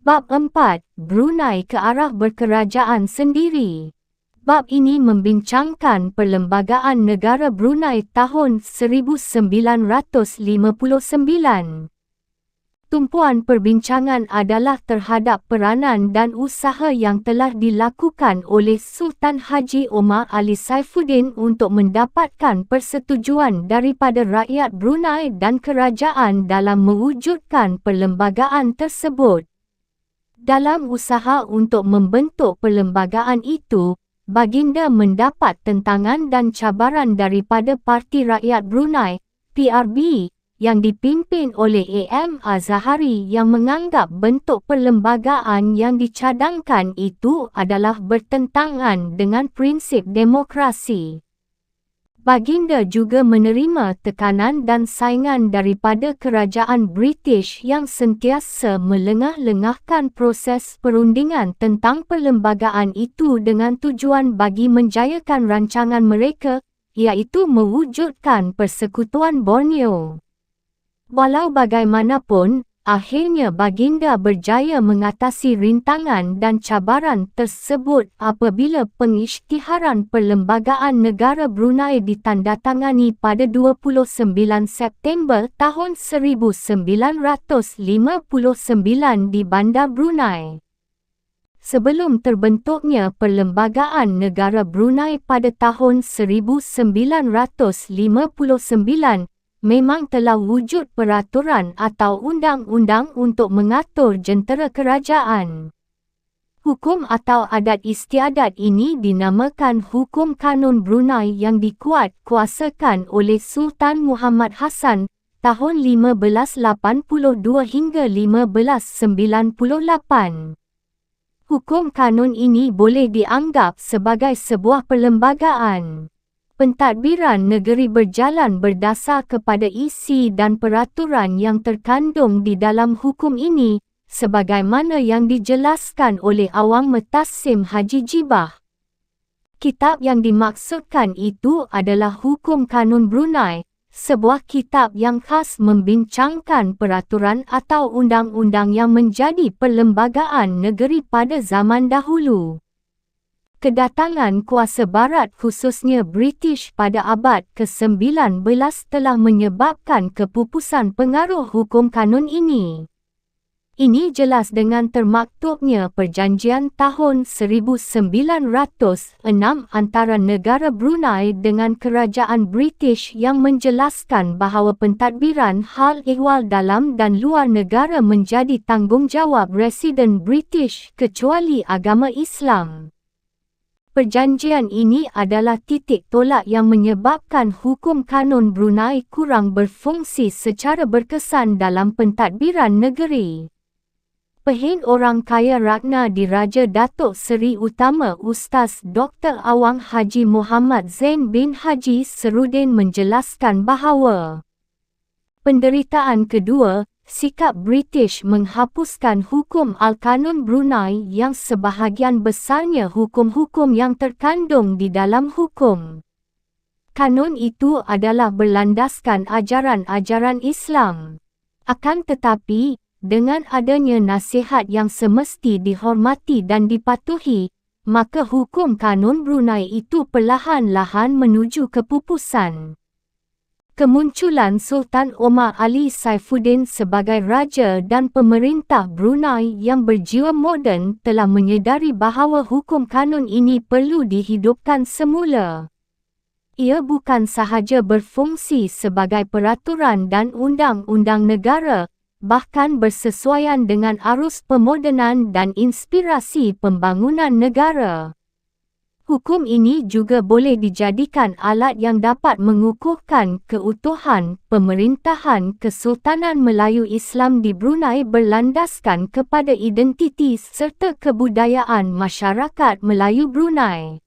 Bab 4, Brunei ke arah berkerajaan sendiri. Bab ini membincangkan Perlembagaan Negara Brunei tahun 1959. Tumpuan perbincangan adalah terhadap peranan dan usaha yang telah dilakukan oleh Sultan Haji Omar Ali Saifuddin untuk mendapatkan persetujuan daripada rakyat Brunei dan kerajaan dalam mewujudkan perlembagaan tersebut. Dalam usaha untuk membentuk perlembagaan itu, baginda mendapat tentangan dan cabaran daripada Parti Rakyat Brunei, PRB, yang dipimpin oleh AM Azahari yang menganggap bentuk perlembagaan yang dicadangkan itu adalah bertentangan dengan prinsip demokrasi. Baginda juga menerima tekanan dan saingan daripada kerajaan British yang sentiasa melengah-lengahkan proses perundingan tentang perlembagaan itu dengan tujuan bagi menjayakan rancangan mereka, iaitu mewujudkan Persekutuan Borneo. Walau bagaimanapun, akhirnya baginda berjaya mengatasi rintangan dan cabaran tersebut apabila pengisytiharan Perlembagaan Negara Brunei ditandatangani pada 29 September tahun 1959 di Bandar Brunei. Sebelum terbentuknya Perlembagaan Negara Brunei pada tahun 1959, memang telah wujud peraturan atau undang-undang untuk mengatur jentera kerajaan. Hukum atau adat istiadat ini dinamakan Hukum Kanun Brunei yang dikuatkuasakan oleh Sultan Muhammad Hassan tahun 1582 hingga 1598. Hukum kanun ini boleh dianggap sebagai sebuah perlembagaan. Pentadbiran negeri berjalan berdasar kepada isi dan peraturan yang terkandung di dalam hukum ini, sebagaimana yang dijelaskan oleh Awang Metasim Haji Jibah. Kitab yang dimaksudkan itu adalah Hukum Kanun Brunei, sebuah kitab yang khas membincangkan peraturan atau undang-undang yang menjadi perlembagaan negeri pada zaman dahulu. Kedatangan kuasa barat khususnya British pada abad ke-19 telah menyebabkan kepupusan pengaruh hukum kanun ini. Ini jelas dengan termaktubnya perjanjian tahun 1906 antara negara Brunei dengan kerajaan British yang menjelaskan bahawa pentadbiran hal ehwal dalam dan luar negara menjadi tanggungjawab residen British kecuali agama Islam. Perjanjian ini adalah titik tolak yang menyebabkan hukum kanun Brunei kurang berfungsi secara berkesan dalam pentadbiran negeri. Pehin orang kaya Ragna Diraja Datuk Seri Utama Ustaz Dr. Awang Haji Muhammad Zain bin Haji Serudin menjelaskan bahawa penderitaan kedua, sikap British menghapuskan hukum Al-Kanun Brunei yang sebahagian besarnya hukum-hukum yang terkandung di dalam hukum kanun itu adalah berlandaskan ajaran-ajaran Islam. Akan tetapi, dengan adanya nasihat yang semesti dihormati dan dipatuhi, maka hukum kanun Brunei itu perlahan-lahan menuju kepupusan. Kemunculan Sultan Omar Ali Saifuddin sebagai raja dan pemerintah Brunei yang berjiwa moden telah menyedari bahawa hukum kanun ini perlu dihidupkan semula. Ia bukan sahaja berfungsi sebagai peraturan dan undang-undang negara, bahkan bersesuaian dengan arus pemodenan dan inspirasi pembangunan negara. Hukum ini juga boleh dijadikan alat yang dapat mengukuhkan keutuhan pemerintahan Kesultanan Melayu Islam di Brunei berlandaskan kepada identiti serta kebudayaan masyarakat Melayu Brunei.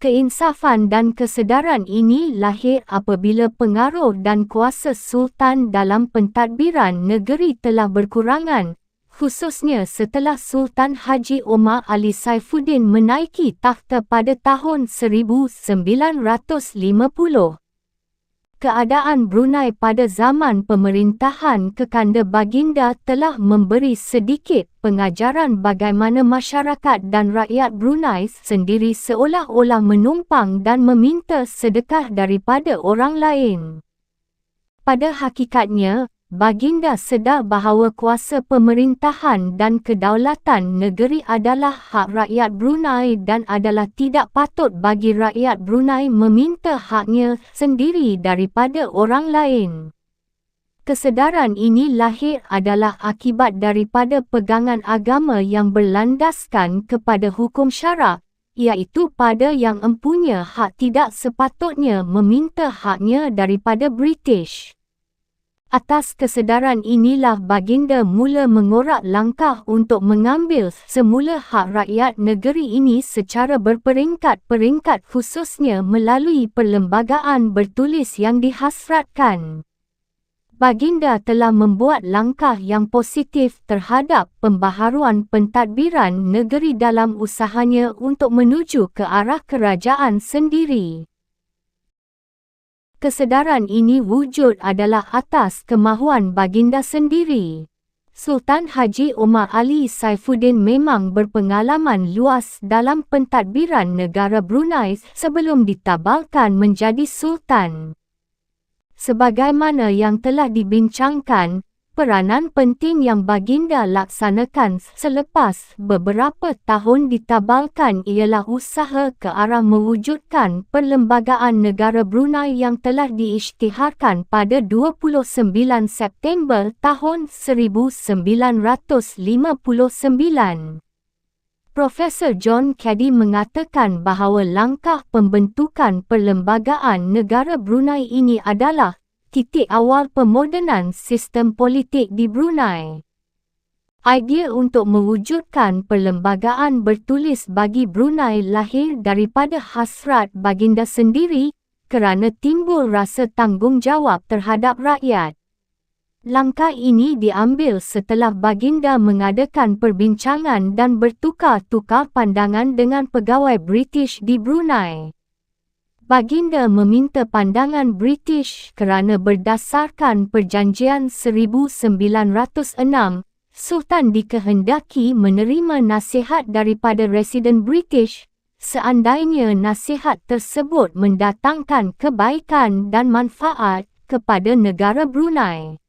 Keinsafan dan kesedaran ini lahir apabila pengaruh dan kuasa Sultan dalam pentadbiran negeri telah berkurangan, khususnya setelah Sultan Haji Omar Ali Saifuddin menaiki takhta pada tahun 1950. Keadaan Brunei pada zaman pemerintahan Kekanda Baginda telah memberi sedikit pengajaran bagaimana masyarakat dan rakyat Brunei sendiri seolah-olah menumpang dan meminta sedekah daripada orang lain. Pada hakikatnya, Baginda sedar bahawa kuasa pemerintahan dan kedaulatan negeri adalah hak rakyat Brunei dan adalah tidak patut bagi rakyat Brunei meminta haknya sendiri daripada orang lain. Kesedaran ini lahir adalah akibat daripada pegangan agama yang berlandaskan kepada hukum syarak, iaitu pada yang empunya hak tidak sepatutnya meminta haknya daripada British. Atas kesedaran inilah Baginda mula mengorak langkah untuk mengambil semula hak rakyat negeri ini secara berperingkat-peringkat khususnya melalui perlembagaan bertulis yang dihasratkan. Baginda telah membuat langkah yang positif terhadap pembaharuan pentadbiran negeri dalam usahanya untuk menuju ke arah kerajaan sendiri. Kesedaran ini wujud adalah atas kemahuan Baginda sendiri. Sultan Haji Omar Ali Saifuddin memang berpengalaman luas dalam pentadbiran negara Brunei sebelum ditabalkan menjadi Sultan. Sebagaimana yang telah dibincangkan, peranan penting yang Baginda laksanakan selepas beberapa tahun ditabalkan ialah usaha ke arah mewujudkan Perlembagaan Negara Brunei yang telah diisytiharkan pada 29 September tahun 1959. Profesor John Caddy mengatakan bahawa langkah pembentukan Perlembagaan Negara Brunei ini adalah titik awal pemodenan sistem politik di Brunei. Idea untuk mewujudkan perlembagaan bertulis bagi Brunei lahir daripada hasrat Baginda sendiri kerana timbul rasa tanggungjawab terhadap rakyat. Langkah ini diambil setelah Baginda mengadakan perbincangan dan bertukar-tukar pandangan dengan pegawai British di Brunei. Baginda meminta pandangan British kerana berdasarkan perjanjian 1906, Sultan dikehendaki menerima nasihat daripada residen British, seandainya nasihat tersebut mendatangkan kebaikan dan manfaat kepada negara Brunei.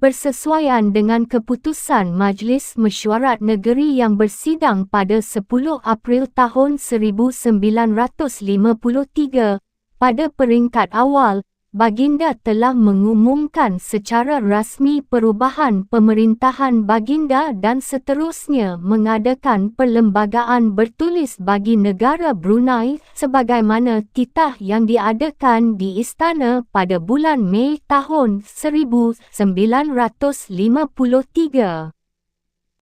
Bersesuaian dengan keputusan Majlis Mesyuarat Negeri yang bersidang pada 10 April tahun 1953, pada peringkat awal, Baginda telah mengumumkan secara rasmi perubahan pemerintahan Baginda dan seterusnya mengadakan perlembagaan bertulis bagi negara Brunei sebagaimana titah yang diadakan di istana pada bulan Mei tahun 1953.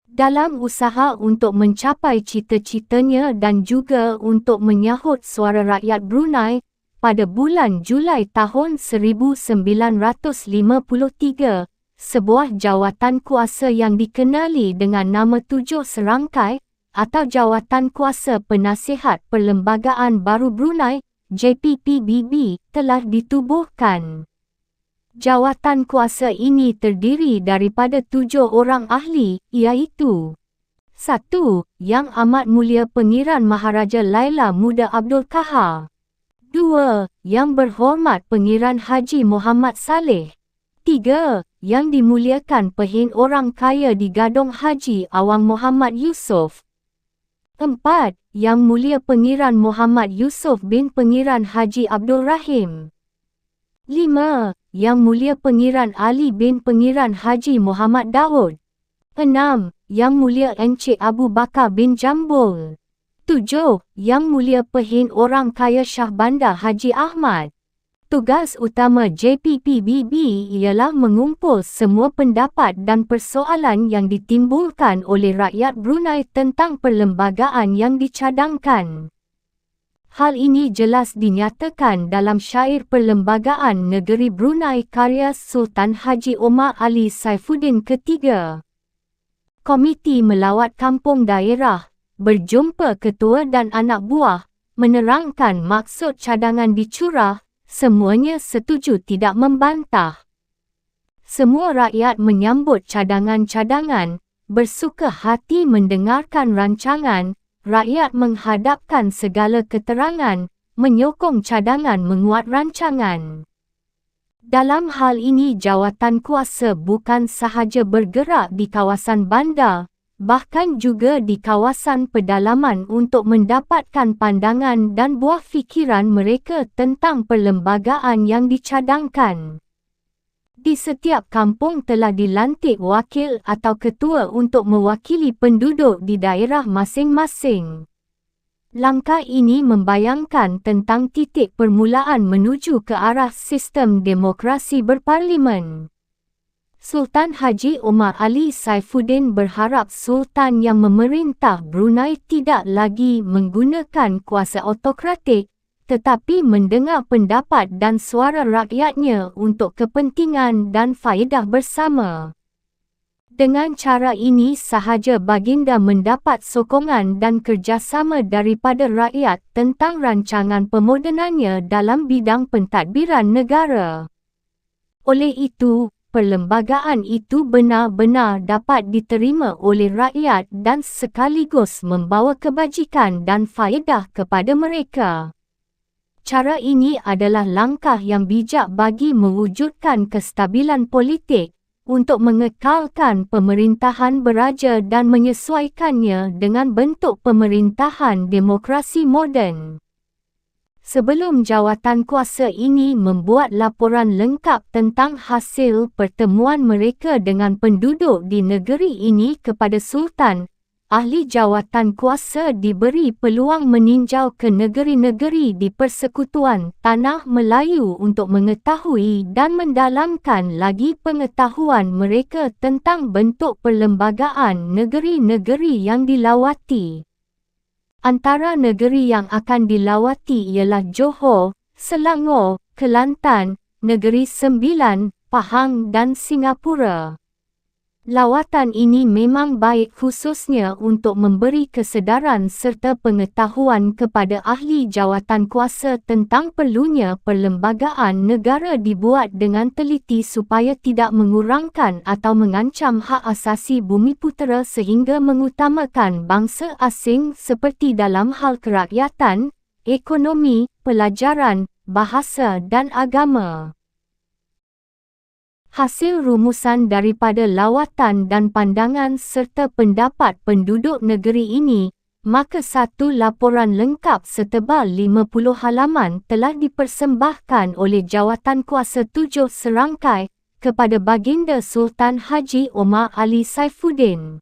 Dalam usaha untuk mencapai cita-citanya dan juga untuk menyahut suara rakyat Brunei, pada bulan Julai tahun 1953, sebuah jawatan kuasa yang dikenali dengan nama 7 serangkai atau Jawatan Kuasa Penasihat Perlembagaan Baru Brunei, JPPBB, telah ditubuhkan. Jawatan kuasa ini terdiri daripada 7 orang ahli, iaitu 1. Yang Amat Mulia Pengiran Maharaja Laila Muda Abdul Qahar. 2. Yang Berhormat Pengiran Haji Muhammad Saleh. 3. Yang Dimuliakan Pehin Orang Kaya di Gadong Haji Awang Muhammad Yusof. 4. Yang Mulia Pengiran Muhammad Yusof bin Pengiran Haji Abdul Rahim. 5. Yang Mulia Pengiran Ali bin Pengiran Haji Muhammad Daud. 6. Yang Mulia Encik Abu Bakar bin Jambul. 7. Yang Mulia Pehin Orang Kaya Shah Bandar Haji Ahmad. Tugas utama JPPBB ialah mengumpul semua pendapat dan persoalan yang ditimbulkan oleh rakyat Brunei tentang perlembagaan yang dicadangkan. Hal ini jelas dinyatakan dalam syair Perlembagaan Negeri Brunei karya Sultan Haji Omar Ali Saifuddin III. Komiti melawat kampung daerah, berjumpa ketua dan anak buah, menerangkan maksud cadangan dicurah, Semuanya setuju tidak membantah. Semua rakyat menyambut cadangan-cadangan, bersuka hati mendengarkan rancangan, rakyat menghadapkan segala keterangan, menyokong cadangan menguat rancangan. Dalam hal ini jawatankuasa bukan sahaja bergerak di kawasan bandar, bahkan juga di kawasan pedalaman untuk mendapatkan pandangan dan buah fikiran mereka tentang perlembagaan yang dicadangkan. Di setiap kampung telah dilantik wakil atau ketua untuk mewakili penduduk di daerah masing-masing. Langkah ini membayangkan tentang titik permulaan menuju ke arah sistem demokrasi berparlimen. Sultan Haji Omar Ali Saifuddin berharap Sultan yang memerintah Brunei tidak lagi menggunakan kuasa autokratik, tetapi mendengar pendapat dan suara rakyatnya untuk kepentingan dan faedah bersama. Dengan cara ini sahaja baginda mendapat sokongan dan kerjasama daripada rakyat tentang rancangan pemodernannya dalam bidang pentadbiran negara. Oleh itu, perlembagaan itu benar-benar dapat diterima oleh rakyat dan sekaligus membawa kebajikan dan faedah kepada mereka. Cara ini adalah langkah yang bijak bagi mewujudkan kestabilan politik, untuk mengekalkan pemerintahan beraja dan menyesuaikannya dengan bentuk pemerintahan demokrasi moden. Sebelum jawatankuasa ini membuat laporan lengkap tentang hasil pertemuan mereka dengan penduduk di negeri ini kepada Sultan, ahli jawatankuasa diberi peluang meninjau ke negeri-negeri di Persekutuan Tanah Melayu untuk mengetahui dan mendalamkan lagi pengetahuan mereka tentang bentuk perlembagaan negeri-negeri yang dilawati. Antara negeri yang akan dilawati ialah Johor, Selangor, Kelantan, Negeri Sembilan, Pahang dan Singapura. Lawatan ini memang baik khususnya untuk memberi kesedaran serta pengetahuan kepada ahli jawatankuasa tentang perlunya perlembagaan negara dibuat dengan teliti supaya tidak mengurangkan atau mengancam hak asasi Bumiputera sehingga mengutamakan bangsa asing seperti dalam hal kerakyatan, ekonomi, pelajaran, bahasa dan agama. Hasil rumusan daripada lawatan dan pandangan serta pendapat penduduk negeri ini, maka satu laporan lengkap setebal 50 halaman telah dipersembahkan oleh Jawatankuasa 7 serangkai kepada Baginda Sultan Haji Omar Ali Saifuddin.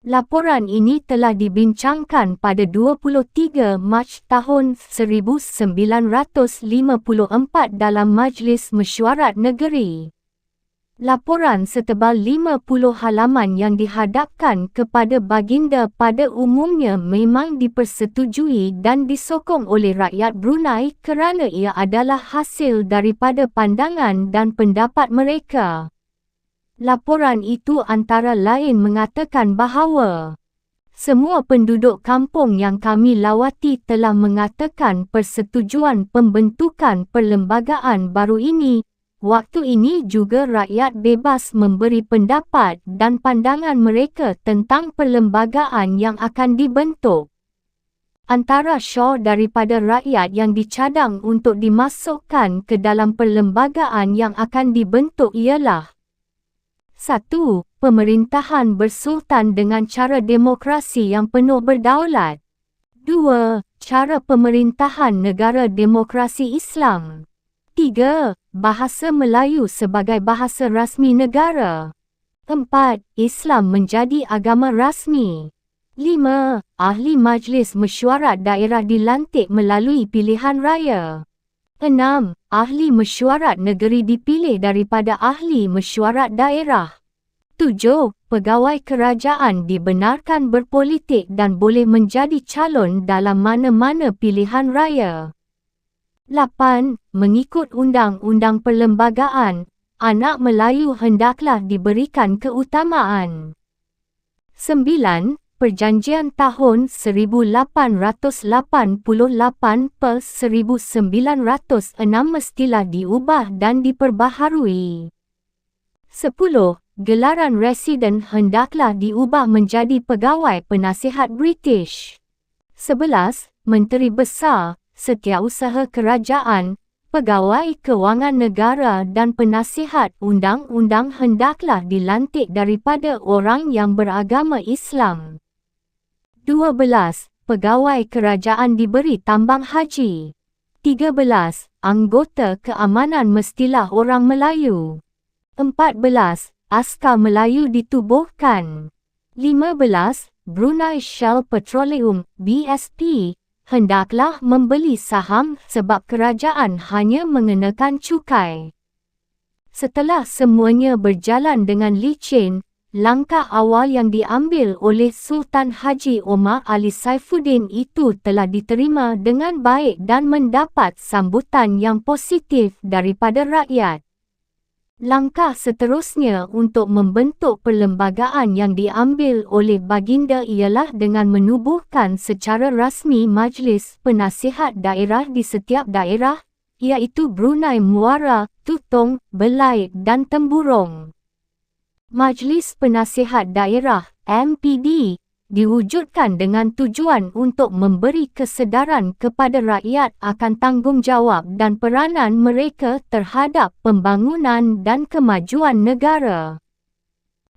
Laporan ini telah dibincangkan pada 23 Mac tahun 1954 dalam Majlis Mesyuarat Negeri. Laporan setebal 50 halaman yang dihadapkan kepada Baginda pada umumnya memang dipersetujui dan disokong oleh rakyat Brunei kerana ia adalah hasil daripada pandangan dan pendapat mereka. Laporan itu antara lain mengatakan bahawa semua penduduk kampung yang kami lawati telah mengatakan persetujuan pembentukan perlembagaan baru ini. Waktu ini juga rakyat bebas memberi pendapat dan pandangan mereka tentang perlembagaan yang akan dibentuk. Antara syur daripada rakyat yang dicadang untuk dimasukkan ke dalam perlembagaan yang akan dibentuk ialah 1. Pemerintahan bersultan dengan cara demokrasi yang penuh berdaulat. 2. Cara pemerintahan negara demokrasi Islam. 3. Bahasa Melayu sebagai bahasa rasmi negara. 4. Islam menjadi agama rasmi. 5. Ahli Majlis Mesyuarat Daerah dilantik melalui pilihan raya. 6. Ahli Mesyuarat Negeri dipilih daripada Ahli Mesyuarat Daerah. 7. Pegawai kerajaan dibenarkan berpolitik dan boleh menjadi calon dalam mana-mana pilihan raya. 8. Mengikut Undang-Undang Perlembagaan, anak Melayu hendaklah diberikan keutamaan. 9. Perjanjian tahun 1888 per 1906 mestilah diubah dan diperbaharui. 10. Gelaran residen hendaklah diubah menjadi pegawai penasihat British. 11. Menteri Besar, Setiausaha Kerajaan, Pegawai Kewangan Negara dan Penasihat Undang-Undang hendaklah dilantik daripada orang yang beragama Islam. 12. Pegawai kerajaan diberi tambang haji. 13. Anggota keamanan mestilah orang Melayu. 14. Askar Melayu ditubuhkan. 15. Brunei Shell Petroleum (BSP) hendaklah membeli saham sebab kerajaan hanya mengenakan cukai. Setelah semuanya berjalan dengan licin, langkah awal yang diambil oleh Sultan Haji Omar Ali Saifuddin itu telah diterima dengan baik dan mendapat sambutan yang positif daripada rakyat. Langkah seterusnya untuk membentuk perlembagaan yang diambil oleh baginda ialah dengan menubuhkan secara rasmi Majlis Penasihat Daerah di setiap daerah, iaitu Brunei Muara, Tutong, Belait dan Temburong. Majlis Penasihat Daerah (MPD) diwujudkan dengan tujuan untuk memberi kesedaran kepada rakyat akan tanggungjawab dan peranan mereka terhadap pembangunan dan kemajuan negara.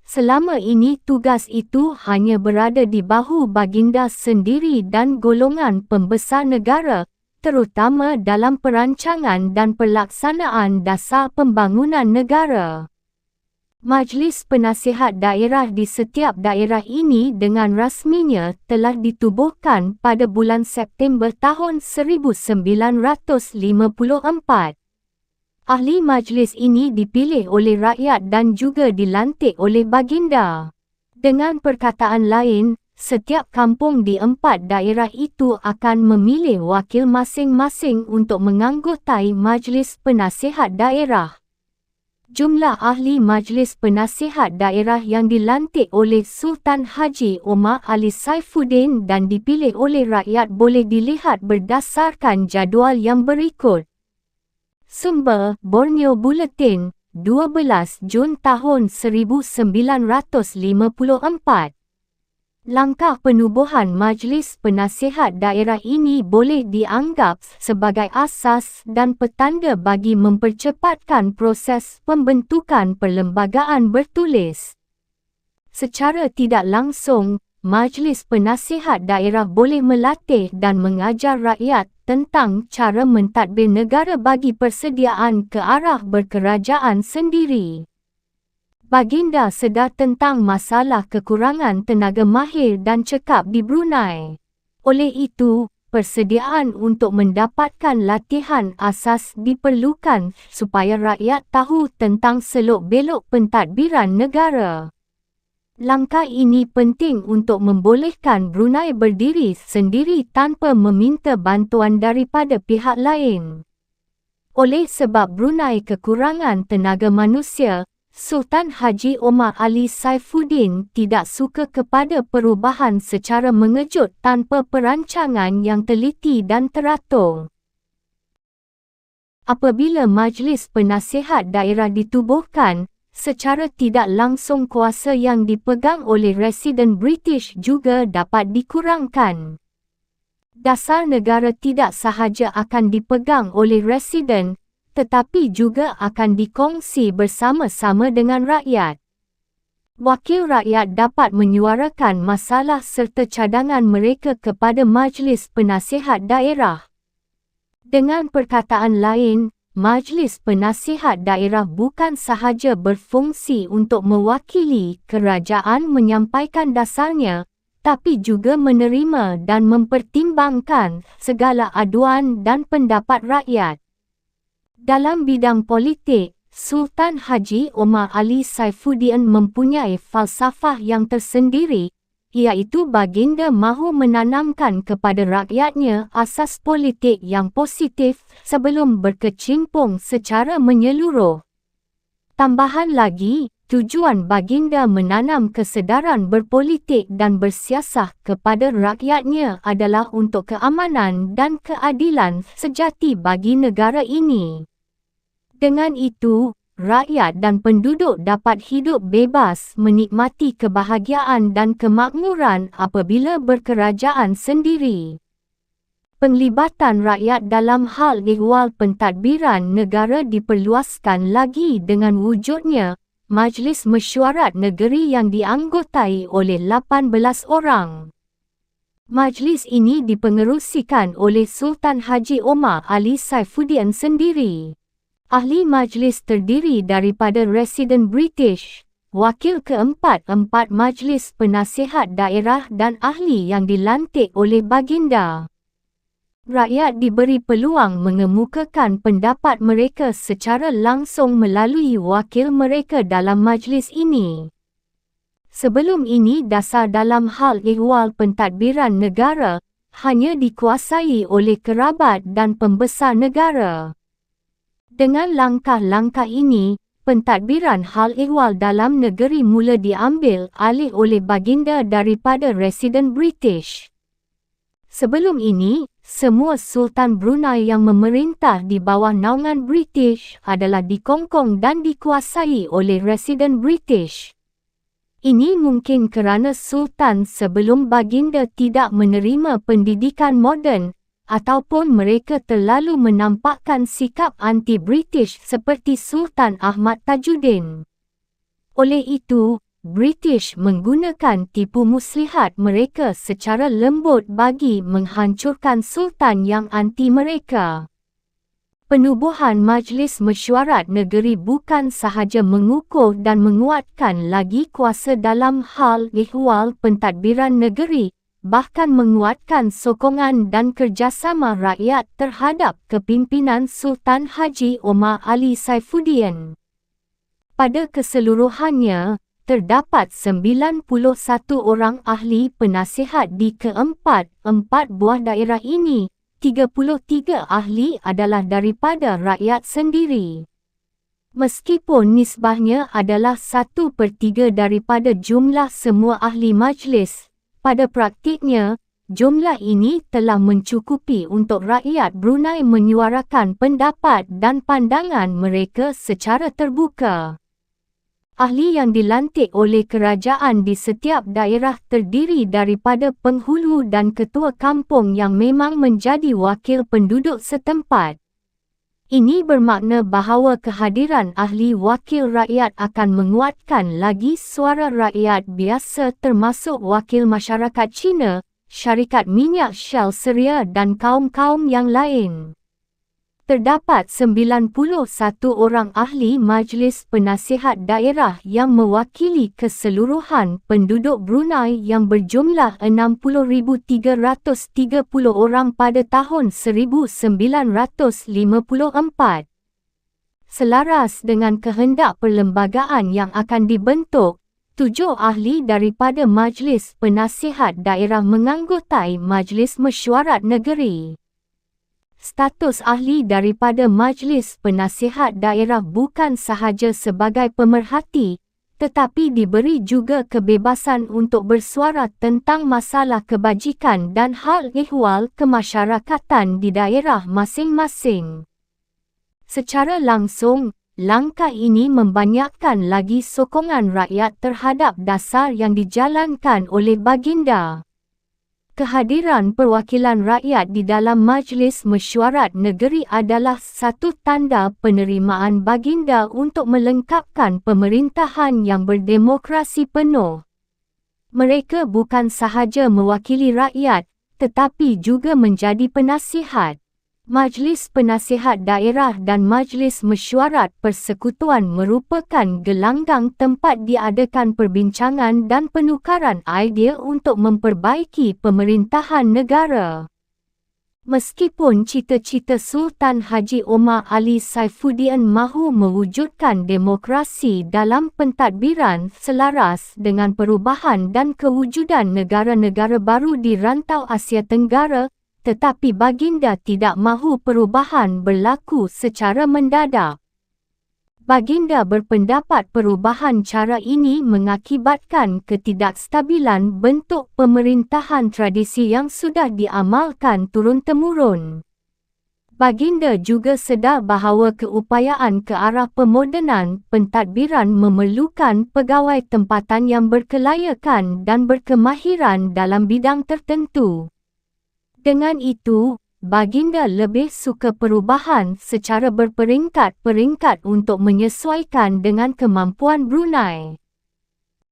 Selama ini tugas itu hanya berada di bahu baginda sendiri dan golongan pembesar negara, terutama dalam perancangan dan pelaksanaan dasar pembangunan negara. Majlis Penasihat Daerah di setiap daerah ini dengan rasminya telah ditubuhkan pada bulan September tahun 1954. Ahli majlis ini dipilih oleh rakyat dan juga dilantik oleh baginda. Dengan perkataan lain, setiap kampung di 4 daerah itu akan memilih wakil masing-masing untuk menganggotai Majlis Penasihat Daerah. Jumlah ahli Majlis Penasihat Daerah yang dilantik oleh Sultan Haji Omar Ali Saifuddin dan dipilih oleh rakyat boleh dilihat berdasarkan jadual yang berikut. Sumber Borneo Bulletin, 12 Jun tahun 1954. Langkah penubuhan Majlis Penasihat Daerah ini boleh dianggap sebagai asas dan petanda bagi mempercepatkan proses pembentukan perlembagaan bertulis. Secara tidak langsung, Majlis Penasihat Daerah boleh melatih dan mengajar rakyat tentang cara mentadbir negara bagi persediaan ke arah berkerajaan sendiri. Baginda sedar tentang masalah kekurangan tenaga mahir dan cekap di Brunei. Oleh itu, persediaan untuk mendapatkan latihan asas diperlukan supaya rakyat tahu tentang selok-belok pentadbiran negara. Langkah ini penting untuk membolehkan Brunei berdiri sendiri tanpa meminta bantuan daripada pihak lain. Oleh sebab Brunei kekurangan tenaga manusia, Sultan Haji Omar Ali Saifuddin tidak suka kepada perubahan secara mengejut tanpa perancangan yang teliti dan teratur. Apabila Majlis Penasihat Daerah ditubuhkan, secara tidak langsung kuasa yang dipegang oleh residen British juga dapat dikurangkan. Dasar negara tidak sahaja akan dipegang oleh residen, tetapi juga akan dikongsi bersama-sama dengan rakyat. Wakil rakyat dapat menyuarakan masalah serta cadangan mereka kepada Majlis Penasihat Daerah. Dengan perkataan lain, Majlis Penasihat Daerah bukan sahaja berfungsi untuk mewakili kerajaan menyampaikan dasarnya, tapi juga menerima dan mempertimbangkan segala aduan dan pendapat rakyat. Dalam bidang politik, Sultan Haji Omar Ali Saifuddin mempunyai falsafah yang tersendiri, iaitu baginda mahu menanamkan kepada rakyatnya asas politik yang positif sebelum berkecimpung secara menyeluruh. Tambahan lagi, tujuan baginda menanam kesedaran berpolitik dan bersiasah kepada rakyatnya adalah untuk keamanan dan keadilan sejati bagi negara ini. Dengan itu, rakyat dan penduduk dapat hidup bebas menikmati kebahagiaan dan kemakmuran apabila berkerajaan sendiri. Penglibatan rakyat dalam hal ihwal pentadbiran negara diperluaskan lagi dengan wujudnya Majlis Mesyuarat Negeri yang dianggotai oleh 18 orang. Majlis ini dipengerusikan oleh Sultan Haji Omar Ali Saifuddin sendiri. Ahli majlis terdiri daripada residen British, wakil keempat Majlis Penasihat Daerah dan ahli yang dilantik oleh baginda. Rakyat diberi peluang mengemukakan pendapat mereka secara langsung melalui wakil mereka dalam majlis ini. Sebelum ini dasar dalam hal ihwal pentadbiran negara hanya dikuasai oleh kerabat dan pembesar negara. Dengan langkah-langkah ini, pentadbiran hal ihwal dalam negeri mula diambil alih oleh baginda daripada residen British. Sebelum ini, semua Sultan Brunei yang memerintah di bawah naungan British adalah dikongkong dan dikuasai oleh residen British. Ini mungkin kerana Sultan sebelum baginda tidak menerima pendidikan moden ataupun mereka terlalu menampakkan sikap anti-British seperti Sultan Ahmad Tajuddin. Oleh itu, British menggunakan tipu muslihat mereka secara lembut bagi menghancurkan Sultan yang anti mereka. Penubuhan Majlis Mesyuarat Negeri bukan sahaja mengukuh dan menguatkan lagi kuasa dalam hal ihwal pentadbiran negeri, bahkan menguatkan sokongan dan kerjasama rakyat terhadap kepimpinan Sultan Haji Omar Ali Saifuddin. Pada keseluruhannya, terdapat 91 orang ahli penasihat di keempat buah daerah ini. 33 ahli adalah daripada rakyat sendiri. Meskipun nisbahnya adalah 1/3 daripada jumlah semua ahli majlis, pada praktiknya, jumlah ini telah mencukupi untuk rakyat Brunei menyuarakan pendapat dan pandangan mereka secara terbuka. Ahli yang dilantik oleh kerajaan di setiap daerah terdiri daripada penghulu dan ketua kampung yang memang menjadi wakil penduduk setempat. Ini bermakna bahawa kehadiran ahli wakil rakyat akan menguatkan lagi suara rakyat biasa termasuk wakil masyarakat Cina, syarikat minyak Shell Seria dan kaum-kaum yang lain. Terdapat 91 orang ahli Majlis Penasihat Daerah yang mewakili keseluruhan penduduk Brunei yang berjumlah 60,330 orang pada tahun 1954. Selaras dengan kehendak perlembagaan yang akan dibentuk, 7 ahli daripada Majlis Penasihat Daerah menganggotai Majlis Mesyuarat Negeri. Status ahli daripada Majlis Penasihat Daerah bukan sahaja sebagai pemerhati, tetapi diberi juga kebebasan untuk bersuara tentang masalah kebajikan dan hal ihwal kemasyarakatan di daerah masing-masing. Secara langsung, langkah ini membanyakkan lagi sokongan rakyat terhadap dasar yang dijalankan oleh baginda. Kehadiran perwakilan rakyat di dalam Majlis Mesyuarat Negeri adalah satu tanda penerimaan baginda untuk melengkapkan pemerintahan yang berdemokrasi penuh. Mereka bukan sahaja mewakili rakyat, tetapi juga menjadi penasihat. Majlis Penasihat Daerah dan Majlis Mesyuarat Persekutuan merupakan gelanggang tempat diadakan perbincangan dan penukaran idea untuk memperbaiki pemerintahan negara. Meskipun cita-cita Sultan Haji Omar Ali Saifuddin mahu mewujudkan demokrasi dalam pentadbiran selaras dengan perubahan dan kewujudan negara-negara baru di rantau Asia Tenggara, tetapi baginda tidak mahu perubahan berlaku secara mendadak. Baginda berpendapat perubahan cara ini mengakibatkan ketidakstabilan bentuk pemerintahan tradisi yang sudah diamalkan turun-temurun. Baginda juga sedar bahawa keupayaan ke arah pemodenan pentadbiran memerlukan pegawai tempatan yang berkelayakan dan berkemahiran dalam bidang tertentu. Dengan itu, Baginda lebih suka perubahan secara berperingkat-peringkat untuk menyesuaikan dengan kemampuan Brunei.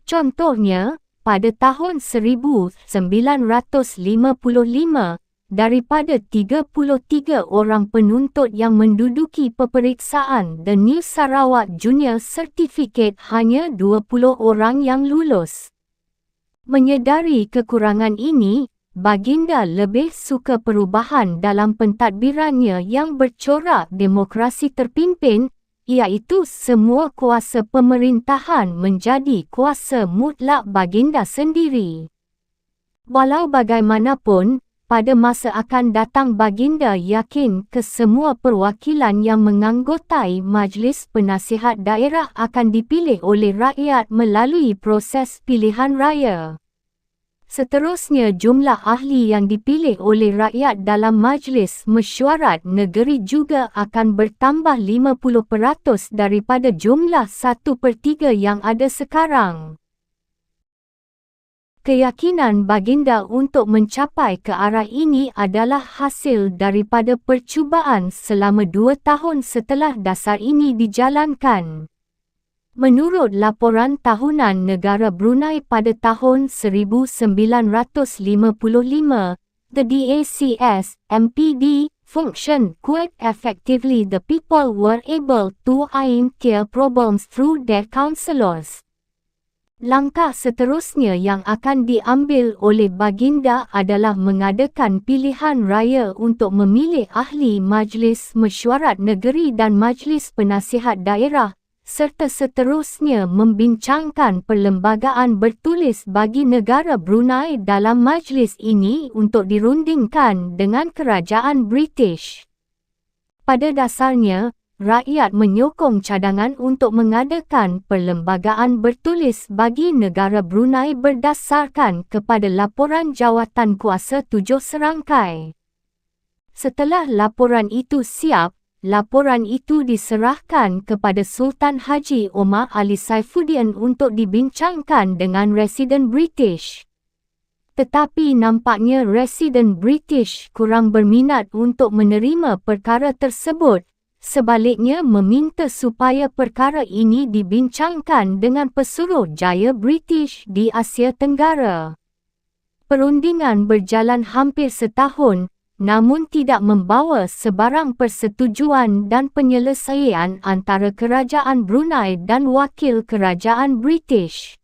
Contohnya, pada tahun 1955, daripada 33 orang penuntut yang menduduki peperiksaan The New Sarawak Junior Certificate, hanya 20 orang yang lulus. Menyedari kekurangan ini, Baginda lebih suka perubahan dalam pentadbirannya yang bercorak demokrasi terpimpin, iaitu semua kuasa pemerintahan menjadi kuasa mutlak Baginda sendiri. Walau bagaimanapun, pada masa akan datang Baginda yakin kesemua perwakilan yang menganggotai Majlis Penasihat Daerah akan dipilih oleh rakyat melalui proses pilihan raya. Seterusnya, jumlah ahli yang dipilih oleh rakyat dalam Majlis Mesyuarat Negeri juga akan bertambah 50% daripada jumlah 1/3 yang ada sekarang. Keyakinan Baginda untuk mencapai ke arah ini adalah hasil daripada percubaan selama 2 tahun setelah dasar ini dijalankan. Menurut laporan tahunan negara Brunei pada tahun 1955, the DACS MPD function quite effectively. The people were able to aim their problems through their councillors. Langkah seterusnya yang akan diambil oleh Baginda adalah mengadakan pilihan raya untuk memilih ahli Majlis Mesyuarat Negeri dan Majlis Penasihat Daerah, serta seterusnya membincangkan perlembagaan bertulis bagi negara Brunei dalam majlis ini untuk dirundingkan dengan kerajaan British. Pada dasarnya, rakyat menyokong cadangan untuk mengadakan perlembagaan bertulis bagi negara Brunei berdasarkan kepada laporan jawatan kuasa 7 serangkai. Setelah laporan itu siap, laporan itu diserahkan kepada Sultan Haji Omar Ali Saifuddin untuk dibincangkan dengan residen British. Tetapi nampaknya residen British kurang berminat untuk menerima perkara tersebut, sebaliknya meminta supaya perkara ini dibincangkan dengan Pesuruhjaya British di Asia Tenggara. Perundingan berjalan hampir setahun, namun tidak membawa sebarang persetujuan dan penyelesaian antara kerajaan Brunei dan wakil kerajaan British.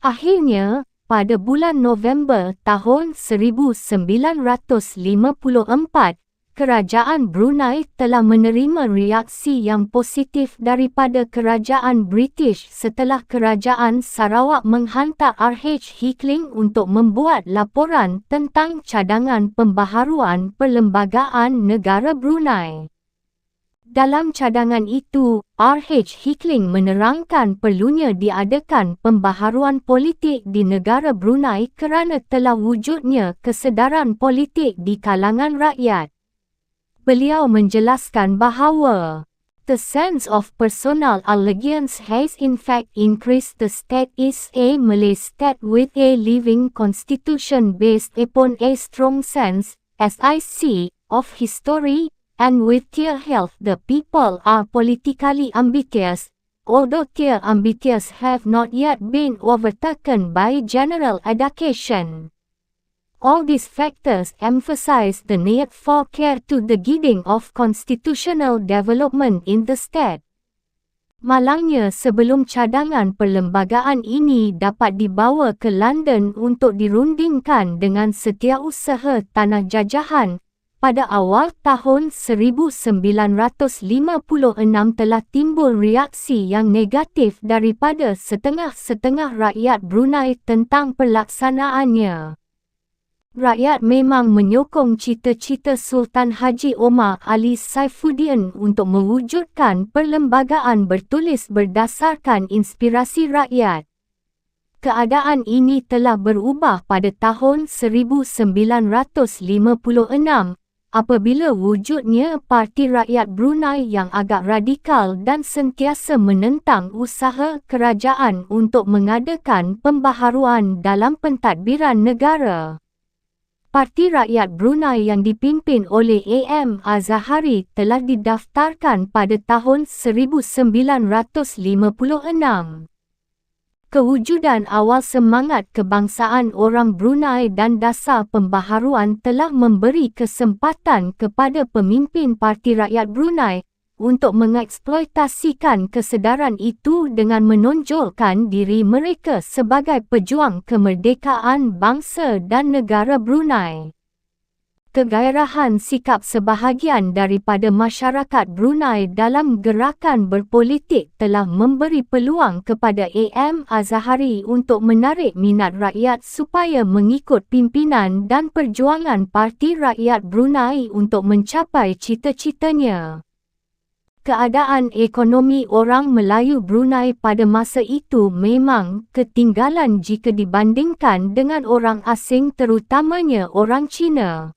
Akhirnya, pada bulan November tahun 1954, kerajaan Brunei telah menerima reaksi yang positif daripada kerajaan British setelah kerajaan Sarawak menghantar R.H. Hickling untuk membuat laporan tentang cadangan pembaharuan perlembagaan negara Brunei. Dalam cadangan itu, R.H. Hickling menerangkan perlunya diadakan pembaharuan politik di negara Brunei kerana telah wujudnya kesedaran politik di kalangan rakyat. Beliau menjelaskan bahawa the sense of personal allegiance has in fact increased. The state is a Malay state with a living constitution based upon a strong sense, as I see, of history, and with their health the people are politically ambitious, although their ambitions have not yet been overtaken by general education. All these factors emphasize the need for care to the guiding of constitutional development in the state. Malangnya sebelum cadangan perlembagaan ini dapat dibawa ke London untuk dirundingkan dengan Setiausaha Tanah Jajahan, pada awal tahun 1956 telah timbul reaksi yang negatif daripada setengah-setengah rakyat Brunei tentang pelaksanaannya. Rakyat memang menyokong cita-cita Sultan Haji Omar Ali Saifuddin untuk mewujudkan perlembagaan bertulis berdasarkan inspirasi rakyat. Keadaan ini telah berubah pada tahun 1956 apabila wujudnya Parti Rakyat Brunei yang agak radikal dan sentiasa menentang usaha kerajaan untuk mengadakan pembaharuan dalam pentadbiran negara. Parti Rakyat Brunei yang dipimpin oleh AM Azahari telah didaftarkan pada tahun 1956. Kewujudan awal semangat kebangsaan orang Brunei dan dasar pembaharuan telah memberi kesempatan kepada pemimpin Parti Rakyat Brunei untuk mengeksploitasikan kesedaran itu dengan menonjolkan diri mereka sebagai pejuang kemerdekaan bangsa dan negara Brunei. Kegairahan sikap sebahagian daripada masyarakat Brunei dalam gerakan berpolitik telah memberi peluang kepada AM Azahari untuk menarik minat rakyat supaya mengikut pimpinan dan perjuangan Parti Rakyat Brunei untuk mencapai cita-citanya. Keadaan ekonomi orang Melayu Brunei pada masa itu memang ketinggalan jika dibandingkan dengan orang asing terutamanya orang Cina.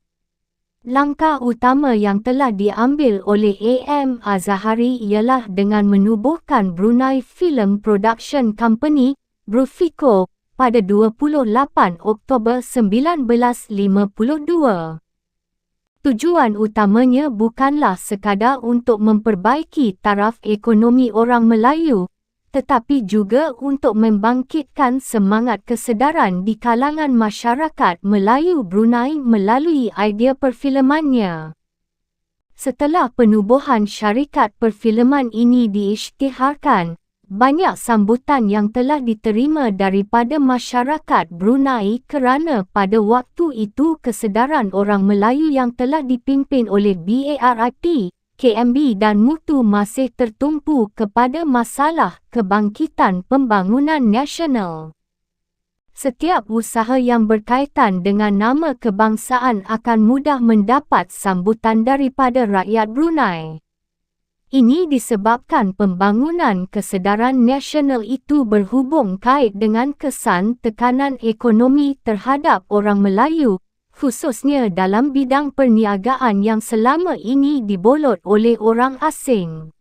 Langkah utama yang telah diambil oleh AM Azahari ialah dengan menubuhkan Brunei Film Production Company, Brufico, pada 28 Oktober 1952. Tujuan utamanya bukanlah sekadar untuk memperbaiki taraf ekonomi orang Melayu, tetapi juga untuk membangkitkan semangat kesedaran di kalangan masyarakat Melayu Brunei melalui idea perfilmannya. Setelah penubuhan syarikat perfilman ini diisytiharkan, banyak sambutan yang telah diterima daripada masyarakat Brunei kerana pada waktu itu kesedaran orang Melayu yang telah dipimpin oleh BARIP, KMB dan MUTU masih tertumpu kepada masalah kebangkitan pembangunan nasional. Setiap usaha yang berkaitan dengan nama kebangsaan akan mudah mendapat sambutan daripada rakyat Brunei. Ini disebabkan pembangunan kesedaran nasional itu berhubung kait dengan kesan tekanan ekonomi terhadap orang Melayu, khususnya dalam bidang perniagaan yang selama ini dibolot oleh orang asing.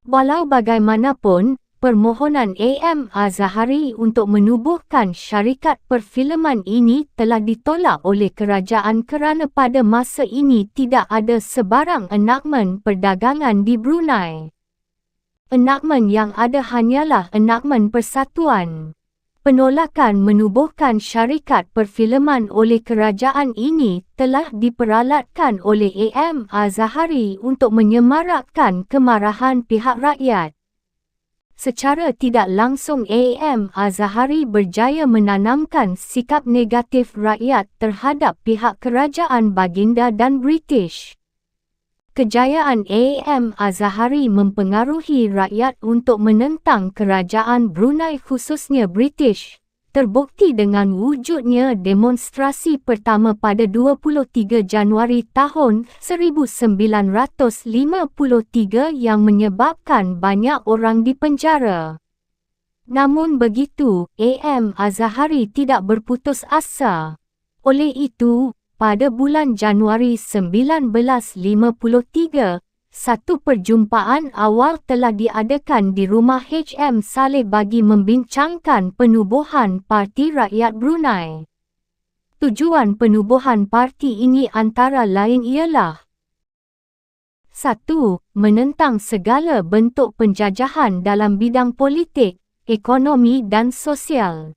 Walau bagaimanapun, permohonan AM Azahari untuk menubuhkan syarikat perfilman ini telah ditolak oleh kerajaan kerana pada masa ini tidak ada sebarang enakmen perdagangan di Brunei. Enakmen yang ada hanyalah enakmen persatuan. Penolakan menubuhkan syarikat perfilman oleh kerajaan ini telah diperalatkan oleh AM Azahari untuk menyemarakkan kemarahan pihak rakyat. Secara tidak langsung AM Azahari berjaya menanamkan sikap negatif rakyat terhadap pihak kerajaan Baginda dan British. Kejayaan AM Azahari mempengaruhi rakyat untuk menentang kerajaan Brunei khususnya British, terbukti dengan wujudnya demonstrasi pertama pada 23 Januari tahun 1953 yang menyebabkan banyak orang dipenjara. Namun begitu, AM Azahari tidak berputus asa. Oleh itu, pada bulan Januari 1953, satu perjumpaan awal telah diadakan di rumah HM Saleh bagi membincangkan penubuhan Parti Rakyat Brunei. Tujuan penubuhan parti ini antara lain ialah 1. Menentang segala bentuk penjajahan dalam bidang politik, ekonomi dan sosial.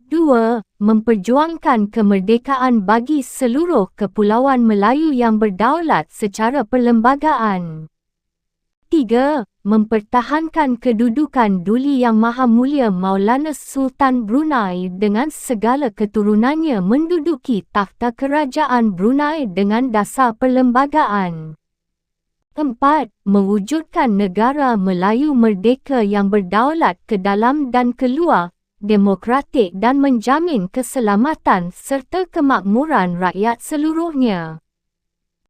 2. Memperjuangkan kemerdekaan bagi seluruh kepulauan Melayu yang berdaulat secara perlembagaan. 3. Mempertahankan kedudukan Duli Yang Maha Mulia Maulana Sultan Brunei dengan segala keturunannya menduduki takhta kerajaan Brunei dengan dasar perlembagaan. 4. Mewujudkan negara Melayu merdeka yang berdaulat ke dalam dan keluar, demokratik dan menjamin keselamatan serta kemakmuran rakyat seluruhnya.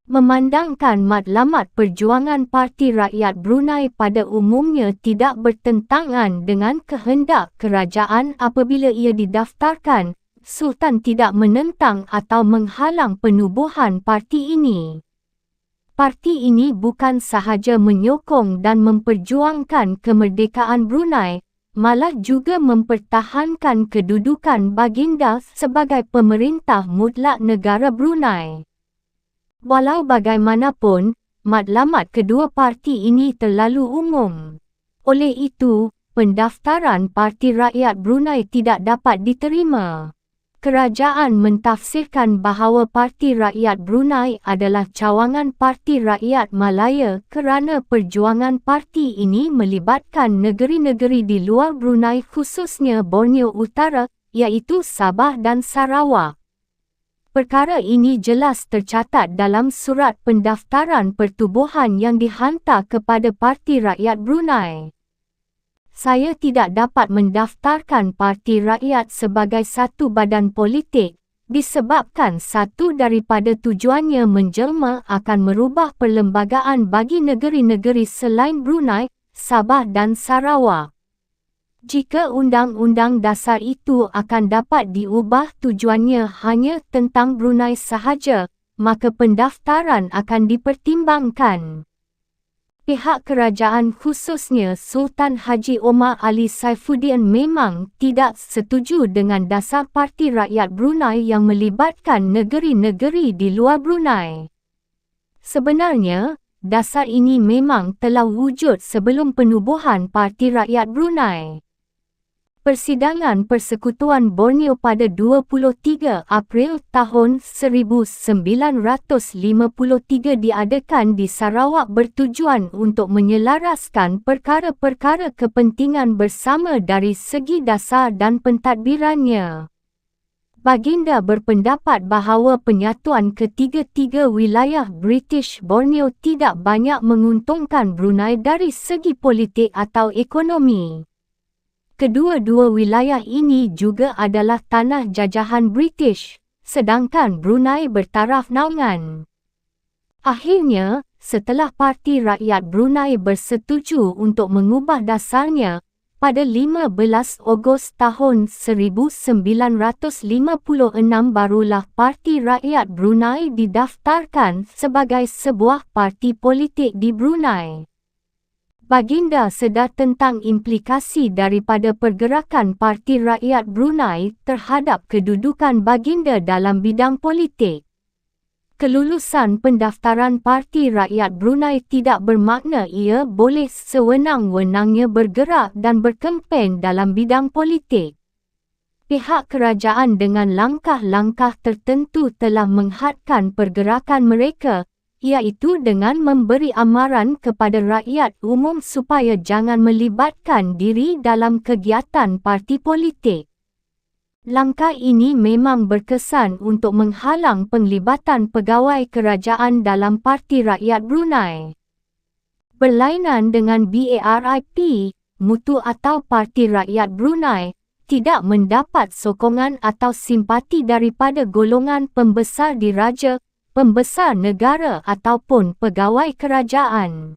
Memandangkan matlamat perjuangan Parti Rakyat Brunei pada umumnya tidak bertentangan dengan kehendak kerajaan apabila ia didaftarkan, Sultan tidak menentang atau menghalang penubuhan parti ini. Parti ini bukan sahaja menyokong dan memperjuangkan kemerdekaan Brunei, malah juga mempertahankan kedudukan baginda sebagai pemerintah mutlak negara Brunei. Walau bagaimanapun, matlamat kedua parti ini terlalu umum. Oleh itu, pendaftaran Parti Rakyat Brunei tidak dapat diterima. Kerajaan mentafsirkan bahawa Parti Rakyat Brunei adalah cawangan Parti Rakyat Malaya kerana perjuangan parti ini melibatkan negeri-negeri di luar Brunei khususnya Borneo Utara, iaitu Sabah dan Sarawak. Perkara ini jelas tercatat dalam surat pendaftaran pertubuhan yang dihantar kepada Parti Rakyat Brunei. Saya tidak dapat mendaftarkan Parti Rakyat sebagai satu badan politik, disebabkan satu daripada tujuannya menjelma akan merubah perlembagaan bagi negeri-negeri selain Brunei, Sabah dan Sarawak. Jika undang-undang dasar itu akan dapat diubah tujuannya hanya tentang Brunei sahaja, maka pendaftaran akan dipertimbangkan. Pihak kerajaan khususnya Sultan Haji Omar Ali Saifuddin memang tidak setuju dengan dasar Parti Rakyat Brunei yang melibatkan negeri-negeri di luar Brunei. Sebenarnya, dasar ini memang telah wujud sebelum penubuhan Parti Rakyat Brunei. Persidangan Persekutuan Borneo pada 23 April tahun 1953 diadakan di Sarawak bertujuan untuk menyelaraskan perkara-perkara kepentingan bersama dari segi dasar dan pentadbirannya. Baginda berpendapat bahawa penyatuan ketiga-tiga wilayah British Borneo tidak banyak menguntungkan Brunei dari segi politik atau ekonomi. Kedua-dua wilayah ini juga adalah tanah jajahan British, sedangkan Brunei bertaraf naungan. Akhirnya, setelah Parti Rakyat Brunei bersetuju untuk mengubah dasarnya, pada 15 Ogos tahun 1956 barulah Parti Rakyat Brunei didaftarkan sebagai sebuah parti politik di Brunei. Baginda sedar tentang implikasi daripada pergerakan Parti Rakyat Brunei terhadap kedudukan baginda dalam bidang politik. Kelulusan pendaftaran Parti Rakyat Brunei tidak bermakna ia boleh sewenang-wenangnya bergerak dan berkempen dalam bidang politik. Pihak kerajaan dengan langkah-langkah tertentu telah menghadkan pergerakan mereka, iaitu dengan memberi amaran kepada rakyat umum supaya jangan melibatkan diri dalam kegiatan parti politik. Langkah ini memang berkesan untuk menghalang penglibatan pegawai kerajaan dalam Parti Rakyat Brunei. Berlainan dengan BARIP, Mutu atau Parti Rakyat Brunei, tidak mendapat sokongan atau simpati daripada golongan pembesar diraja, pembesar negara ataupun pegawai kerajaan.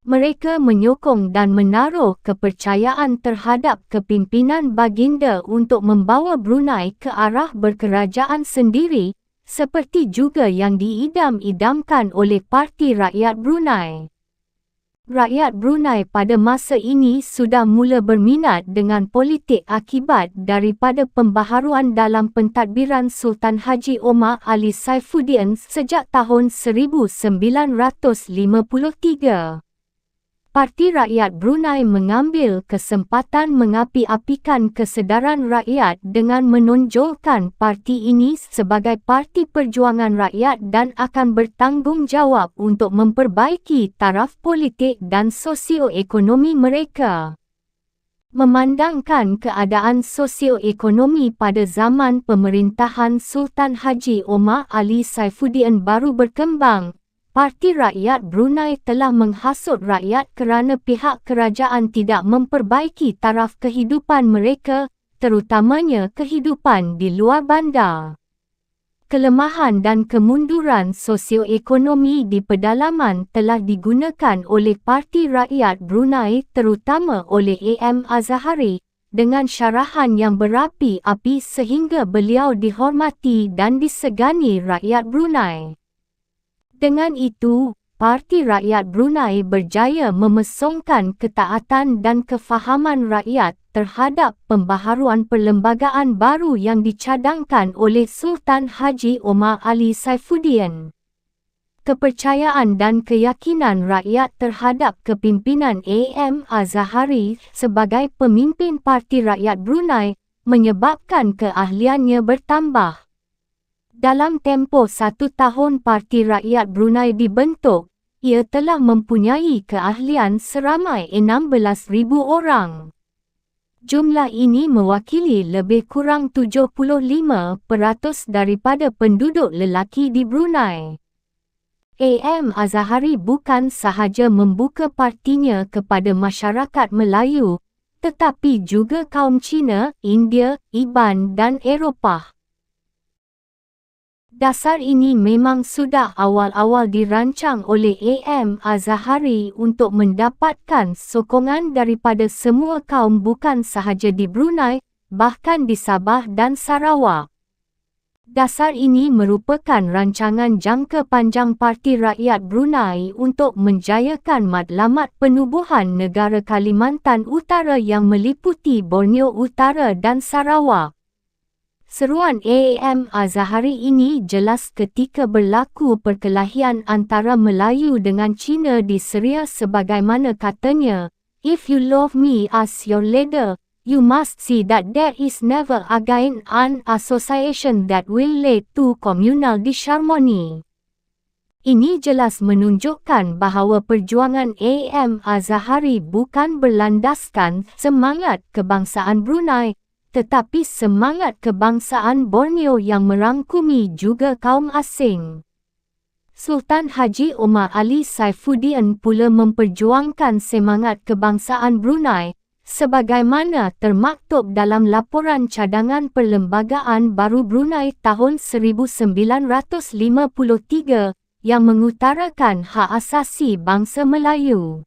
Mereka menyokong dan menaruh kepercayaan terhadap kepimpinan baginda untuk membawa Brunei ke arah berkerajaan sendiri, seperti juga yang diidam-idamkan oleh Parti Rakyat Brunei. Rakyat Brunei pada masa ini sudah mula berminat dengan politik akibat daripada pembaharuan dalam pentadbiran Sultan Haji Omar Ali Saifuddin sejak tahun 1953. Parti Rakyat Brunei mengambil kesempatan mengapi-apikan kesedaran rakyat dengan menonjolkan parti ini sebagai parti perjuangan rakyat dan akan bertanggungjawab untuk memperbaiki taraf politik dan sosioekonomi mereka. Memandangkan keadaan sosioekonomi pada zaman pemerintahan Sultan Haji Omar Ali Saifuddin baru berkembang, Parti Rakyat Brunei telah menghasut rakyat kerana pihak kerajaan tidak memperbaiki taraf kehidupan mereka, terutamanya kehidupan di luar bandar. Kelemahan dan kemunduran sosioekonomi di pedalaman telah digunakan oleh Parti Rakyat Brunei terutama oleh AM Azahari dengan syarahan yang berapi-api sehingga beliau dihormati dan disegani rakyat Brunei. Dengan itu, Parti Rakyat Brunei berjaya memesongkan ketaatan dan kefahaman rakyat terhadap pembaharuan perlembagaan baru yang dicadangkan oleh Sultan Haji Omar Ali Saifuddin. Kepercayaan dan keyakinan rakyat terhadap kepimpinan AM Azahari sebagai pemimpin Parti Rakyat Brunei menyebabkan keahliannya bertambah. Dalam tempoh 1 tahun Parti Rakyat Brunei dibentuk, ia telah mempunyai keahlian seramai 16,000 orang. Jumlah ini mewakili lebih kurang 75% daripada penduduk lelaki di Brunei. AM Azahari bukan sahaja membuka partinya kepada masyarakat Melayu, tetapi juga kaum Cina, India, Iban dan Eropah. Dasar ini memang sudah awal-awal dirancang oleh AM Azahari untuk mendapatkan sokongan daripada semua kaum bukan sahaja di Brunei, bahkan di Sabah dan Sarawak. Dasar ini merupakan rancangan jangka panjang Parti Rakyat Brunei untuk menjayakan matlamat penubuhan negara Kalimantan Utara yang meliputi Borneo Utara dan Sarawak. Seruan AM Azahari ini jelas ketika berlaku perkelahian antara Melayu dengan Cina di Syria sebagaimana katanya, "If you love me as your leader, you must see that there is never again an association that will lead to communal disharmony." Ini jelas menunjukkan bahawa perjuangan AM Azahari bukan berlandaskan semangat kebangsaan Brunei, tetapi semangat kebangsaan Borneo yang merangkumi juga kaum asing. Sultan Haji Omar Ali Saifuddin pula memperjuangkan semangat kebangsaan Brunei, sebagaimana termaktub dalam Laporan Cadangan Perlembagaan Baru Brunei tahun 1953 yang mengutarakan hak asasi bangsa Melayu.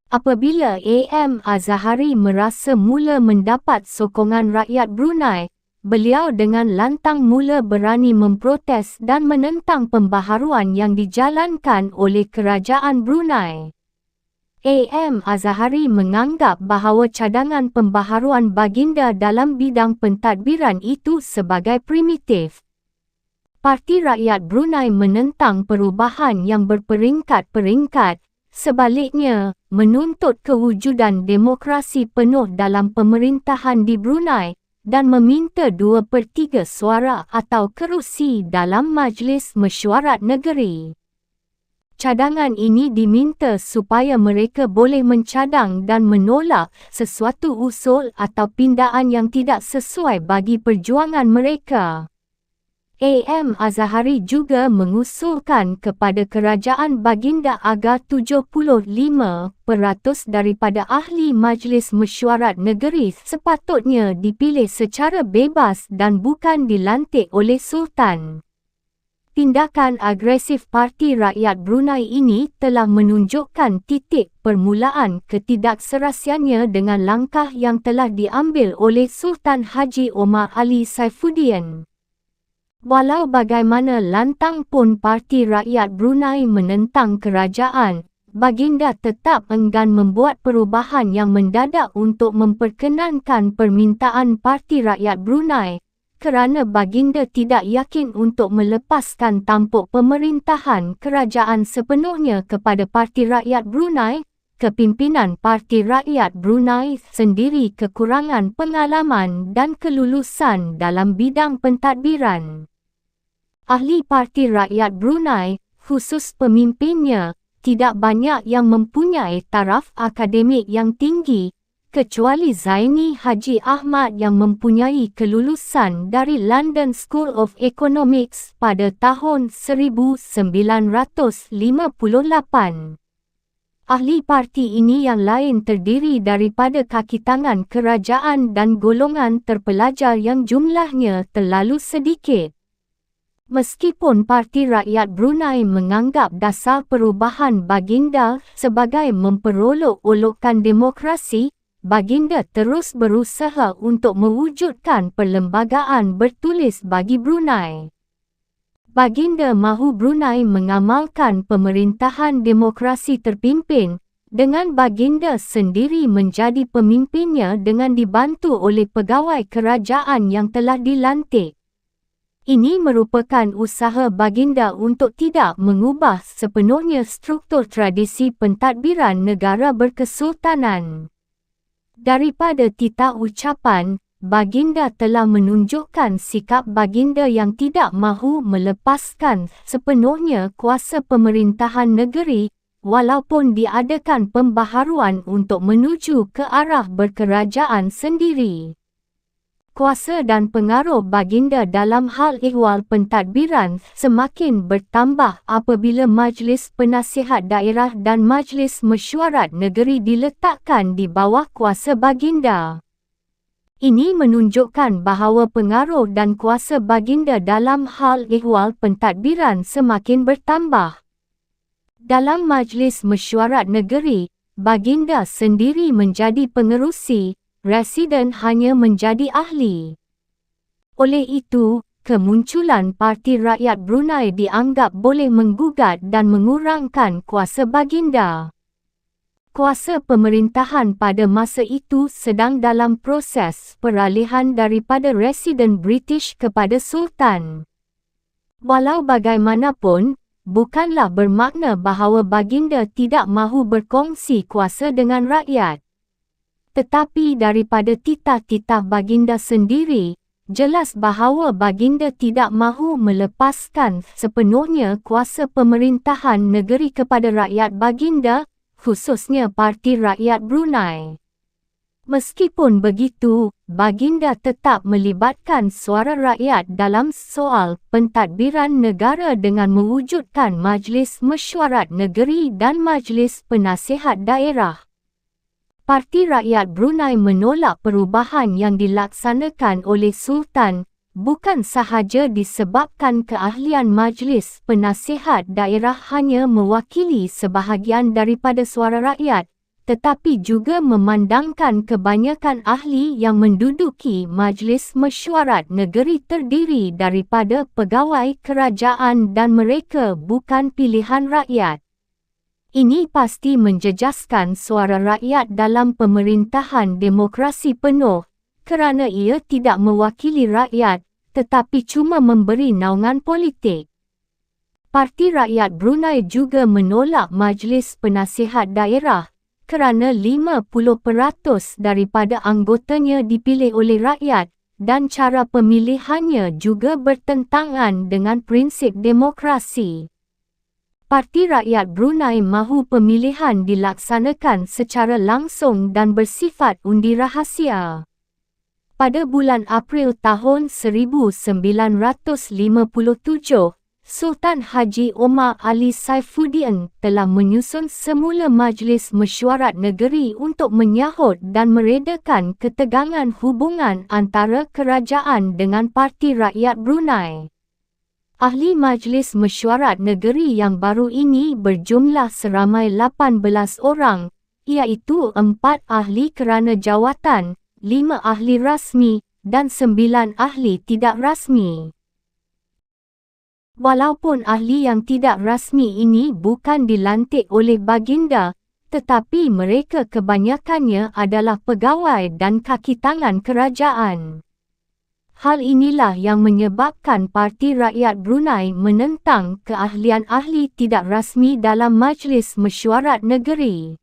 Apabila AM Azahari merasa mula mendapat sokongan rakyat Brunei, beliau dengan lantang mula berani memprotes dan menentang pembaharuan yang dijalankan oleh kerajaan Brunei. AM Azahari menganggap bahawa cadangan pembaharuan baginda dalam bidang pentadbiran itu sebagai primitif. Parti Rakyat Brunei menentang perubahan yang berperingkat-peringkat, sebaliknya, menuntut kewujudan demokrasi penuh dalam pemerintahan di Brunei dan meminta 2/3 suara atau kerusi dalam Majlis Mesyuarat Negeri. Cadangan ini diminta supaya mereka boleh mencadang dan menolak sesuatu usul atau pindaan yang tidak sesuai bagi perjuangan mereka. AM Azahari juga mengusulkan kepada kerajaan baginda agar 75% daripada ahli Majlis Mesyuarat Negeri sepatutnya dipilih secara bebas dan bukan dilantik oleh Sultan. Tindakan agresif Parti Rakyat Brunei ini telah menunjukkan titik permulaan ketidakserasiannya dengan langkah yang telah diambil oleh Sultan Haji Omar Ali Saifuddin. Walau bagaimana lantang pun Parti Rakyat Brunei menentang kerajaan, baginda tetap enggan membuat perubahan yang mendadak untuk memperkenankan permintaan Parti Rakyat Brunei, kerana baginda tidak yakin untuk melepaskan tampuk pemerintahan kerajaan sepenuhnya kepada Parti Rakyat Brunei. Kepimpinan Parti Rakyat Brunei sendiri kekurangan pengalaman dan kelulusan dalam bidang pentadbiran. Ahli Parti Rakyat Brunei, khusus pemimpinnya, tidak banyak yang mempunyai taraf akademik yang tinggi, kecuali Zaini Haji Ahmad yang mempunyai kelulusan dari London School of Economics pada tahun 1958. Ahli parti ini yang lain terdiri daripada kaki tangan kerajaan dan golongan terpelajar yang jumlahnya terlalu sedikit. Meskipun Parti Rakyat Brunei menganggap dasar perubahan baginda sebagai memperolok-olokkan demokrasi, baginda terus berusaha untuk mewujudkan perlembagaan bertulis bagi Brunei. Baginda mahu Brunei mengamalkan pemerintahan demokrasi terpimpin, dengan baginda sendiri menjadi pemimpinnya dengan dibantu oleh pegawai kerajaan yang telah dilantik. Ini merupakan usaha baginda untuk tidak mengubah sepenuhnya struktur tradisi pentadbiran negara berkesultanan. Daripada titah ucapan, baginda telah menunjukkan sikap baginda yang tidak mahu melepaskan sepenuhnya kuasa pemerintahan negeri, walaupun diadakan pembaharuan untuk menuju ke arah berkerajaan sendiri. Kuasa dan pengaruh baginda dalam hal ihwal pentadbiran semakin bertambah apabila Majlis Penasihat Daerah dan Majlis Mesyuarat Negeri diletakkan di bawah kuasa baginda. Ini menunjukkan bahawa pengaruh dan kuasa baginda dalam hal ihwal pentadbiran semakin bertambah. Dalam Majlis Mesyuarat Negeri, baginda sendiri menjadi pengerusi, residen hanya menjadi ahli. Oleh itu, kemunculan Parti Rakyat Brunei dianggap boleh menggugat dan mengurangkan kuasa baginda. Kuasa pemerintahan pada masa itu sedang dalam proses peralihan daripada residen British kepada Sultan. Walau bagaimanapun, bukanlah bermakna bahawa baginda tidak mahu berkongsi kuasa dengan rakyat. Tetapi daripada titah-titah baginda sendiri, jelas bahawa baginda tidak mahu melepaskan sepenuhnya kuasa pemerintahan negeri kepada rakyat baginda, khususnya Parti Rakyat Brunei. Meskipun begitu, baginda tetap melibatkan suara rakyat dalam soal pentadbiran negara dengan mewujudkan Majlis Mesyuarat Negeri dan Majlis Penasihat Daerah. Parti Rakyat Brunei menolak perubahan yang dilaksanakan oleh Sultan, bukan sahaja disebabkan keahlian Majlis Penasihat Daerah hanya mewakili sebahagian daripada suara rakyat, tetapi juga memandangkan kebanyakan ahli yang menduduki Majlis Mesyuarat Negeri terdiri daripada pegawai kerajaan dan mereka bukan pilihan rakyat. Ini pasti menjejaskan suara rakyat dalam pemerintahan demokrasi penuh, kerana ia tidak mewakili rakyat, tetapi cuma memberi naungan politik. Parti Rakyat Brunei juga menolak Majlis Penasihat Daerah, kerana 50% daripada anggotanya dipilih oleh rakyat, dan cara pemilihannya juga bertentangan dengan prinsip demokrasi. Parti Rakyat Brunei mahu pemilihan dilaksanakan secara langsung dan bersifat undi rahsia. Pada bulan April tahun 1957, Sultan Haji Omar Ali Saifuddin telah menyusun semula Majlis Mesyuarat Negeri untuk menyahut dan meredakan ketegangan hubungan antara kerajaan dengan Parti Rakyat Brunei. Ahli Majlis Mesyuarat Negeri yang baru ini berjumlah seramai 18 orang, iaitu 4 ahli kerana jawatan, 5 ahli rasmi, dan 9 ahli tidak rasmi. Walaupun ahli yang tidak rasmi ini bukan dilantik oleh baginda, tetapi mereka kebanyakannya adalah pegawai dan kaki tangan kerajaan. Hal inilah yang menyebabkan Parti Rakyat Brunei menentang keahlian ahli tidak rasmi dalam Majlis Mesyuarat Negeri.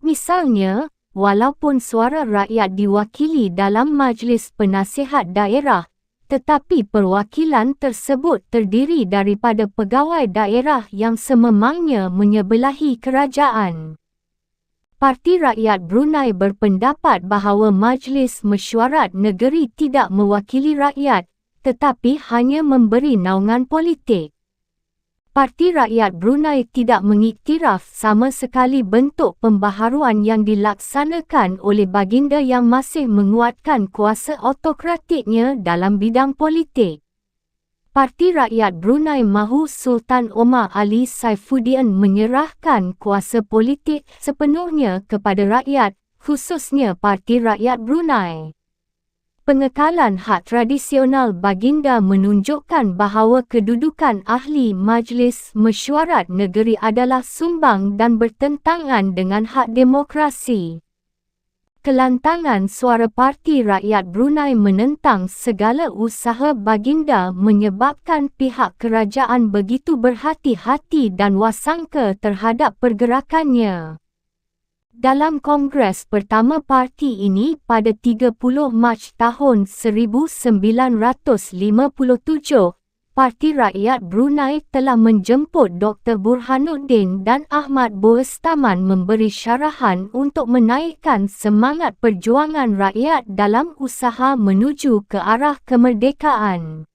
Misalnya, walaupun suara rakyat diwakili dalam Majlis Penasihat Daerah, tetapi perwakilan tersebut terdiri daripada pegawai daerah yang sememangnya menyebelahi kerajaan. Parti Rakyat Brunei berpendapat bahawa Majlis Mesyuarat Negeri tidak mewakili rakyat, tetapi hanya memberi naungan politik. Parti Rakyat Brunei tidak mengiktiraf sama sekali bentuk pembaharuan yang dilaksanakan oleh baginda yang masih menguatkan kuasa autokratiknya dalam bidang politik. Parti Rakyat Brunei mahu Sultan Omar Ali Saifuddin menyerahkan kuasa politik sepenuhnya kepada rakyat, khususnya Parti Rakyat Brunei. Pengekalan hak tradisional baginda menunjukkan bahawa kedudukan ahli Majlis Mesyuarat Negeri adalah sumbang dan bertentangan dengan hak demokrasi. Kelantangan suara Parti Rakyat Brunei menentang segala usaha baginda menyebabkan pihak kerajaan begitu berhati-hati dan wasangka terhadap pergerakannya. Dalam Kongres pertama parti ini pada 30 Mac tahun 1957, Parti Rakyat Brunei telah menjemput Dr. Burhanuddin dan Ahmad Boestaman memberi syarahan untuk menaikkan semangat perjuangan rakyat dalam usaha menuju ke arah kemerdekaan.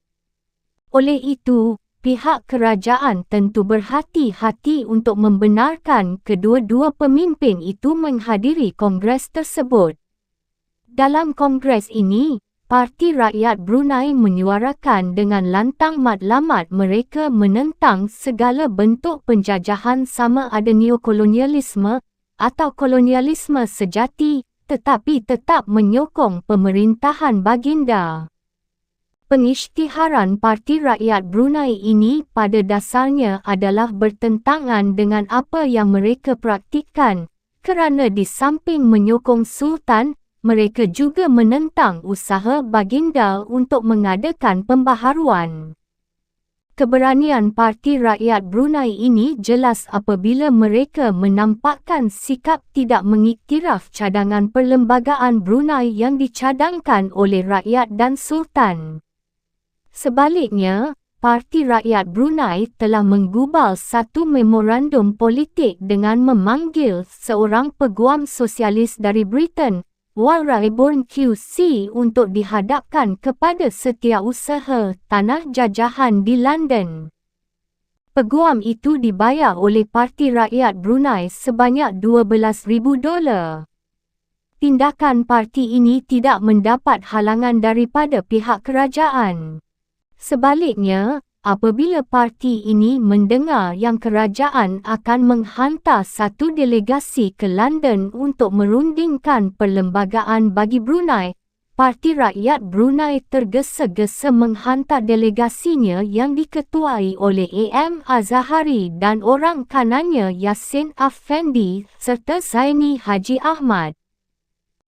Oleh itu, pihak kerajaan tentu berhati-hati untuk membenarkan kedua-dua pemimpin itu menghadiri kongres tersebut. Dalam kongres ini, Parti Rakyat Brunei menyuarakan dengan lantang matlamat mereka menentang segala bentuk penjajahan sama ada neokolonialisme atau kolonialisme sejati, tetapi tetap menyokong pemerintahan baginda. Pengisytiharan Parti Rakyat Brunei ini pada dasarnya adalah bertentangan dengan apa yang mereka praktikkan, kerana di samping menyokong Sultan, mereka juga menentang usaha baginda untuk mengadakan pembaharuan. Keberanian Parti Rakyat Brunei ini jelas apabila mereka menampakkan sikap tidak mengiktiraf cadangan perlembagaan Brunei yang dicadangkan oleh rakyat dan Sultan. Sebaliknya, Parti Rakyat Brunei telah menggubal satu memorandum politik dengan memanggil seorang peguam sosialis dari Britain, Wallrayburn QC, untuk dihadapkan kepada Setiausaha Tanah Jajahan di London. Peguam itu dibayar oleh Parti Rakyat Brunei sebanyak $12,000. Tindakan parti ini tidak mendapat halangan daripada pihak kerajaan. Sebaliknya, apabila parti ini mendengar yang kerajaan akan menghantar satu delegasi ke London untuk merundingkan perlembagaan bagi Brunei, Parti Rakyat Brunei tergesa-gesa menghantar delegasinya yang diketuai oleh AM Azahari dan orang kanannya Yassin Afendi serta Zaini Haji Ahmad.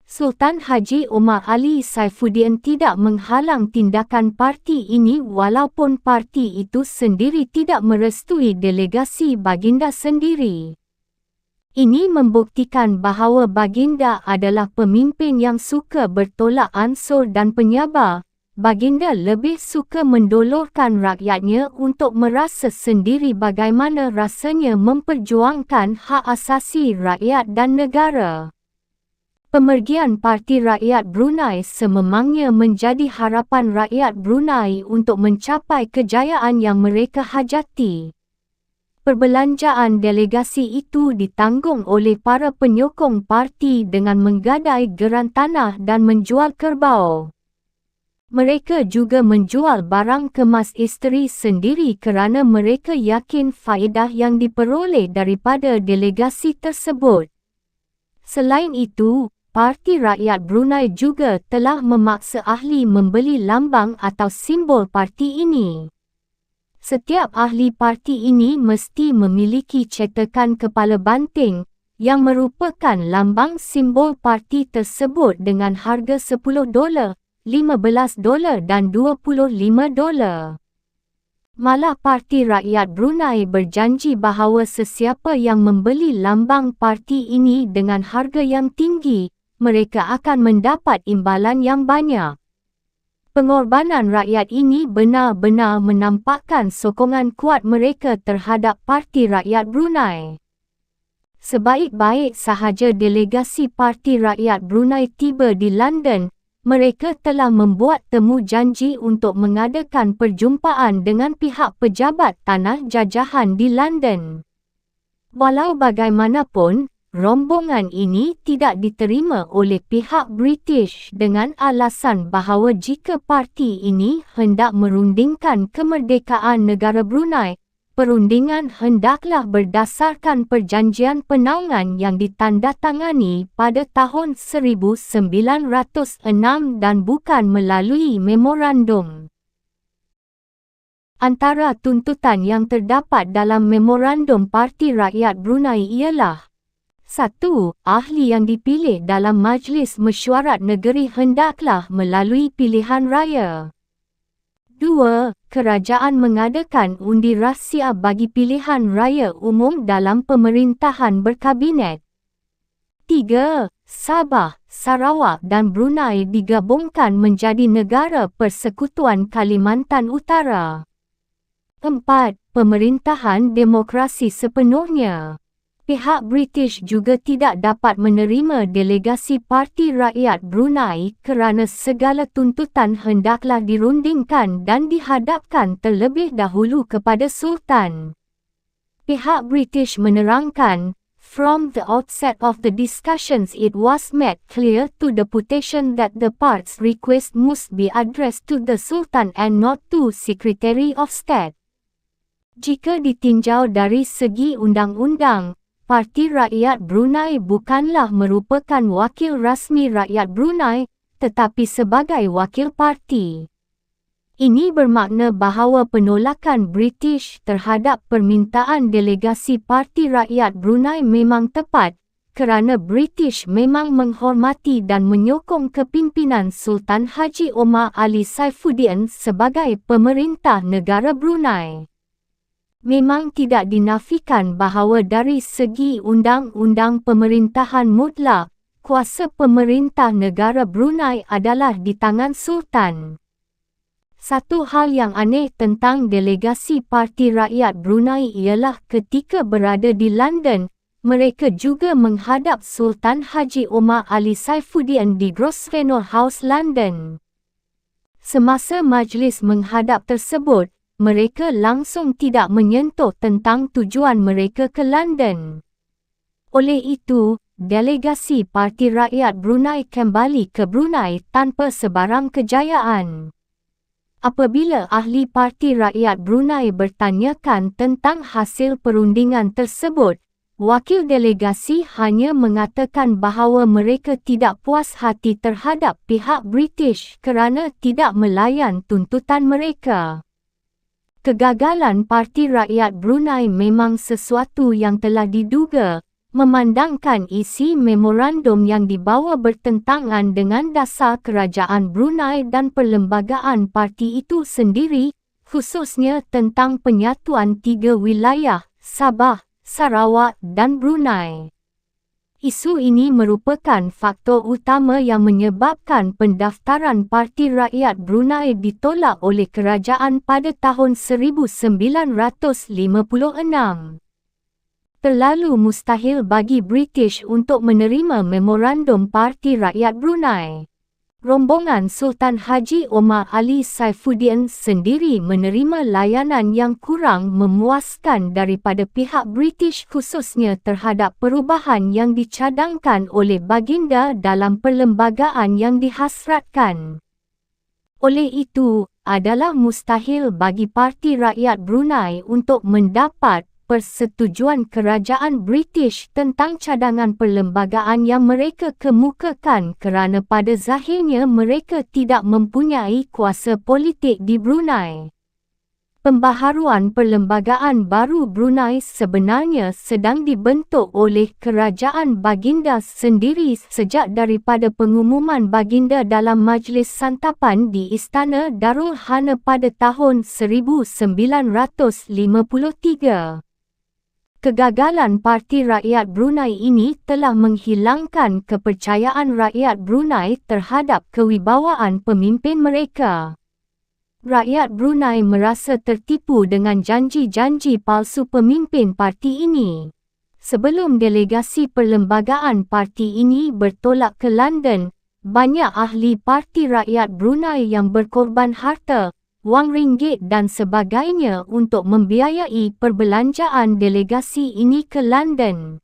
Sultan Haji Omar Ali Saifuddin tidak menghalang tindakan parti ini walaupun parti itu sendiri tidak merestui delegasi baginda sendiri. Ini membuktikan bahawa baginda adalah pemimpin yang suka bertolak ansur dan penyabar. Baginda lebih suka mendolorkan rakyatnya untuk merasa sendiri bagaimana rasanya memperjuangkan hak asasi rakyat dan negara. Pemergian Parti Rakyat Brunei sememangnya menjadi harapan rakyat Brunei untuk mencapai kejayaan yang mereka hajati. Perbelanjaan delegasi itu ditanggung oleh para penyokong parti dengan menggadai geran tanah dan menjual kerbau. Mereka juga menjual barang kemas isteri sendiri kerana mereka yakin faedah yang diperoleh daripada delegasi tersebut. Selain itu, Parti Rakyat Brunei juga telah memaksa ahli membeli lambang atau simbol parti ini. Setiap ahli parti ini mesti memiliki cetakan kepala banting yang merupakan lambang simbol parti tersebut dengan harga $10, $15 dan $25. Malah Parti Rakyat Brunei berjanji bahawa sesiapa yang membeli lambang parti ini dengan harga yang tinggi, mereka akan mendapat imbalan yang banyak. Pengorbanan rakyat ini benar-benar menampakkan sokongan kuat mereka terhadap Parti Rakyat Brunei. Sebaik-baik sahaja delegasi Parti Rakyat Brunei tiba di London, mereka telah membuat temu janji untuk mengadakan perjumpaan dengan pihak pejabat tanah jajahan di London. Walau bagaimanapun, rombongan ini tidak diterima oleh pihak British dengan alasan bahawa jika parti ini hendak merundingkan kemerdekaan negara Brunei, perundingan hendaklah berdasarkan perjanjian penaungan yang ditandatangani pada tahun 1906 dan bukan melalui memorandum. Antara tuntutan yang terdapat dalam memorandum Parti Rakyat Brunei ialah: 1. Ahli yang dipilih dalam Majlis Mesyuarat Negeri hendaklah melalui pilihan raya. 2. Kerajaan mengadakan undi rahsia bagi pilihan raya umum dalam pemerintahan berkabinet. 3. Sabah, Sarawak dan Brunei digabungkan menjadi Negara Persekutuan Kalimantan Utara. 4. Pemerintahan demokrasi sepenuhnya. Pihak British juga tidak dapat menerima delegasi Parti Rakyat Brunei kerana segala tuntutan hendaklah dirundingkan dan dihadapkan terlebih dahulu kepada Sultan. Pihak British menerangkan, from the outset of the discussions it was made clear to the deputation that the parts' request must be addressed to the Sultan and not to Secretary of State. Jika ditinjau dari segi undang-undang, Parti Rakyat Brunei bukanlah merupakan wakil rasmi rakyat Brunei, tetapi sebagai wakil parti. Ini bermakna bahawa penolakan British terhadap permintaan delegasi Parti Rakyat Brunei memang tepat, kerana British memang menghormati dan menyokong kepimpinan Sultan Haji Omar Ali Saifuddin sebagai pemerintah negara Brunei. Memang tidak dinafikan bahawa dari segi undang-undang pemerintahan mutlak, kuasa pemerintah negara Brunei adalah di tangan Sultan. Satu hal yang aneh tentang delegasi Parti Rakyat Brunei ialah ketika berada di London, mereka juga menghadap Sultan Haji Omar Ali Saifuddin di Grosvenor House, London. Semasa majlis menghadap tersebut, mereka langsung tidak menyentuh tentang tujuan mereka ke London. Oleh itu, delegasi Parti Rakyat Brunei kembali ke Brunei tanpa sebarang kejayaan. Apabila ahli Parti Rakyat Brunei bertanyakan tentang hasil perundingan tersebut, wakil delegasi hanya mengatakan bahawa mereka tidak puas hati terhadap pihak British kerana tidak melayan tuntutan mereka. Kegagalan Parti Rakyat Brunei memang sesuatu yang telah diduga, memandangkan isi memorandum yang dibawa bertentangan dengan dasar kerajaan Brunei dan perlembagaan parti itu sendiri, khususnya tentang penyatuan 3 wilayah, Sabah, Sarawak dan Brunei. Isu ini merupakan faktor utama yang menyebabkan pendaftaran Parti Rakyat Brunei ditolak oleh kerajaan pada tahun 1956. Terlalu mustahil bagi British untuk menerima memorandum Parti Rakyat Brunei. Rombongan Sultan Haji Omar Ali Saifuddin sendiri menerima layanan yang kurang memuaskan daripada pihak British khususnya terhadap perubahan yang dicadangkan oleh baginda dalam perlembagaan yang dihasratkan. Oleh itu, adalah mustahil bagi Parti Rakyat Brunei untuk mendapat persetujuan kerajaan British tentang cadangan perlembagaan yang mereka kemukakan kerana pada zahirnya mereka tidak mempunyai kuasa politik di Brunei. Pembaharuan perlembagaan baru Brunei sebenarnya sedang dibentuk oleh kerajaan baginda sendiri sejak daripada pengumuman baginda dalam majlis santapan di Istana Darul Hana pada tahun 1953. Kegagalan Parti Rakyat Brunei ini telah menghilangkan kepercayaan rakyat Brunei terhadap kewibawaan pemimpin mereka. Rakyat Brunei merasa tertipu dengan janji-janji palsu pemimpin parti ini. Sebelum delegasi perlembagaan parti ini bertolak ke London, banyak ahli Parti Rakyat Brunei yang berkorban harta, wang ringgit dan sebagainya untuk membiayai perbelanjaan delegasi ini ke London.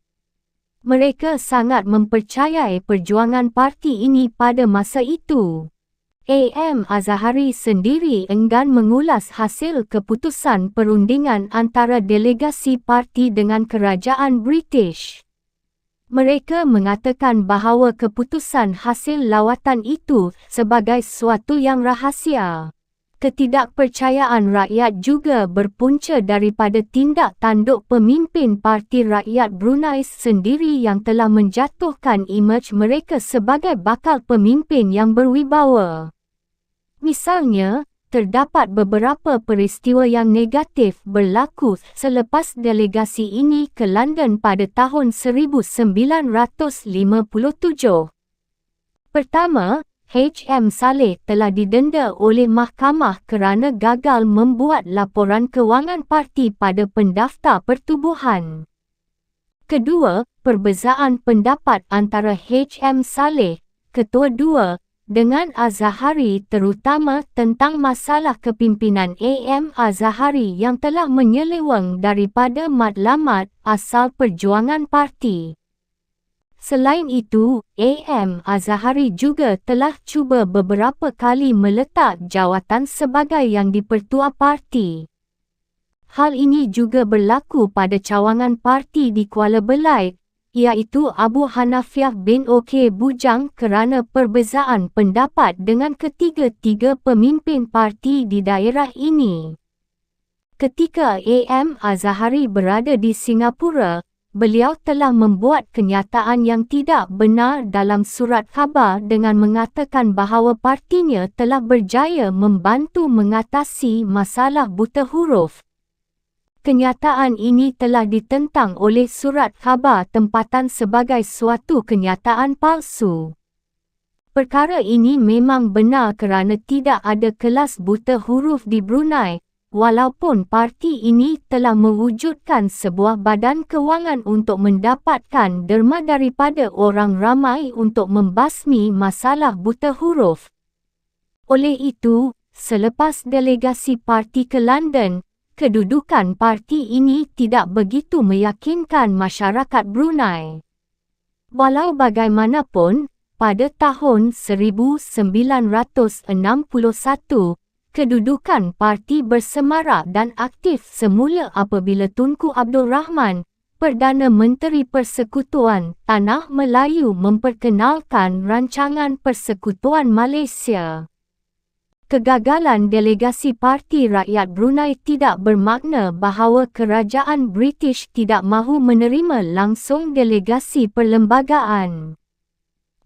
Mereka sangat mempercayai perjuangan parti ini pada masa itu. AM Azahari sendiri enggan mengulas hasil keputusan perundingan antara delegasi parti dengan kerajaan British. Mereka mengatakan bahawa keputusan hasil lawatan itu sebagai sesuatu yang rahsia. Ketidakpercayaan rakyat juga berpunca daripada tindak tanduk pemimpin Parti Rakyat Brunei sendiri yang telah menjatuhkan imej mereka sebagai bakal pemimpin yang berwibawa. Misalnya, terdapat beberapa peristiwa yang negatif berlaku selepas delegasi ini ke London pada tahun 1957. Pertama, H.M. Saleh telah didenda oleh mahkamah kerana gagal membuat laporan kewangan parti pada pendaftar pertubuhan. Kedua, perbezaan pendapat antara H.M. Saleh, Ketua 2, dengan Azahari terutama tentang masalah kepimpinan AM Azahari yang telah menyeleweng daripada matlamat asal perjuangan parti. Selain itu, AM Azahari juga telah cuba beberapa kali meletak jawatan sebagai yang di-Pertua Parti. Hal ini juga berlaku pada cawangan parti di Kuala Belait, iaitu Abu Hanafiah bin OK bujang kerana perbezaan pendapat dengan ketiga-tiga pemimpin parti di daerah ini. Ketika AM Azahari berada di Singapura, beliau telah membuat kenyataan yang tidak benar dalam surat khabar dengan mengatakan bahawa partinya telah berjaya membantu mengatasi masalah buta huruf. Kenyataan ini telah ditentang oleh surat khabar tempatan sebagai suatu kenyataan palsu. Perkara ini memang benar kerana tidak ada kelas buta huruf di Brunei, walaupun parti ini telah mewujudkan sebuah badan kewangan untuk mendapatkan derma daripada orang ramai untuk membasmi masalah buta huruf. Oleh itu, selepas delegasi parti ke London, kedudukan parti ini tidak begitu meyakinkan masyarakat Brunei. Walau bagaimanapun, pada tahun 1961, kedudukan parti bersemarak dan aktif semula apabila Tunku Abdul Rahman, Perdana Menteri Persekutuan Tanah Melayu memperkenalkan rancangan Persekutuan Malaysia. Kegagalan delegasi Parti Rakyat Brunei tidak bermakna bahawa kerajaan British tidak mahu menerima langsung delegasi perlembagaan.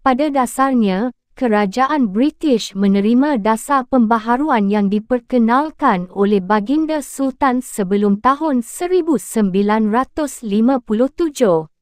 Pada dasarnya, kerajaan British menerima dasar pembaharuan yang diperkenalkan oleh Baginda Sultan sebelum tahun 1957.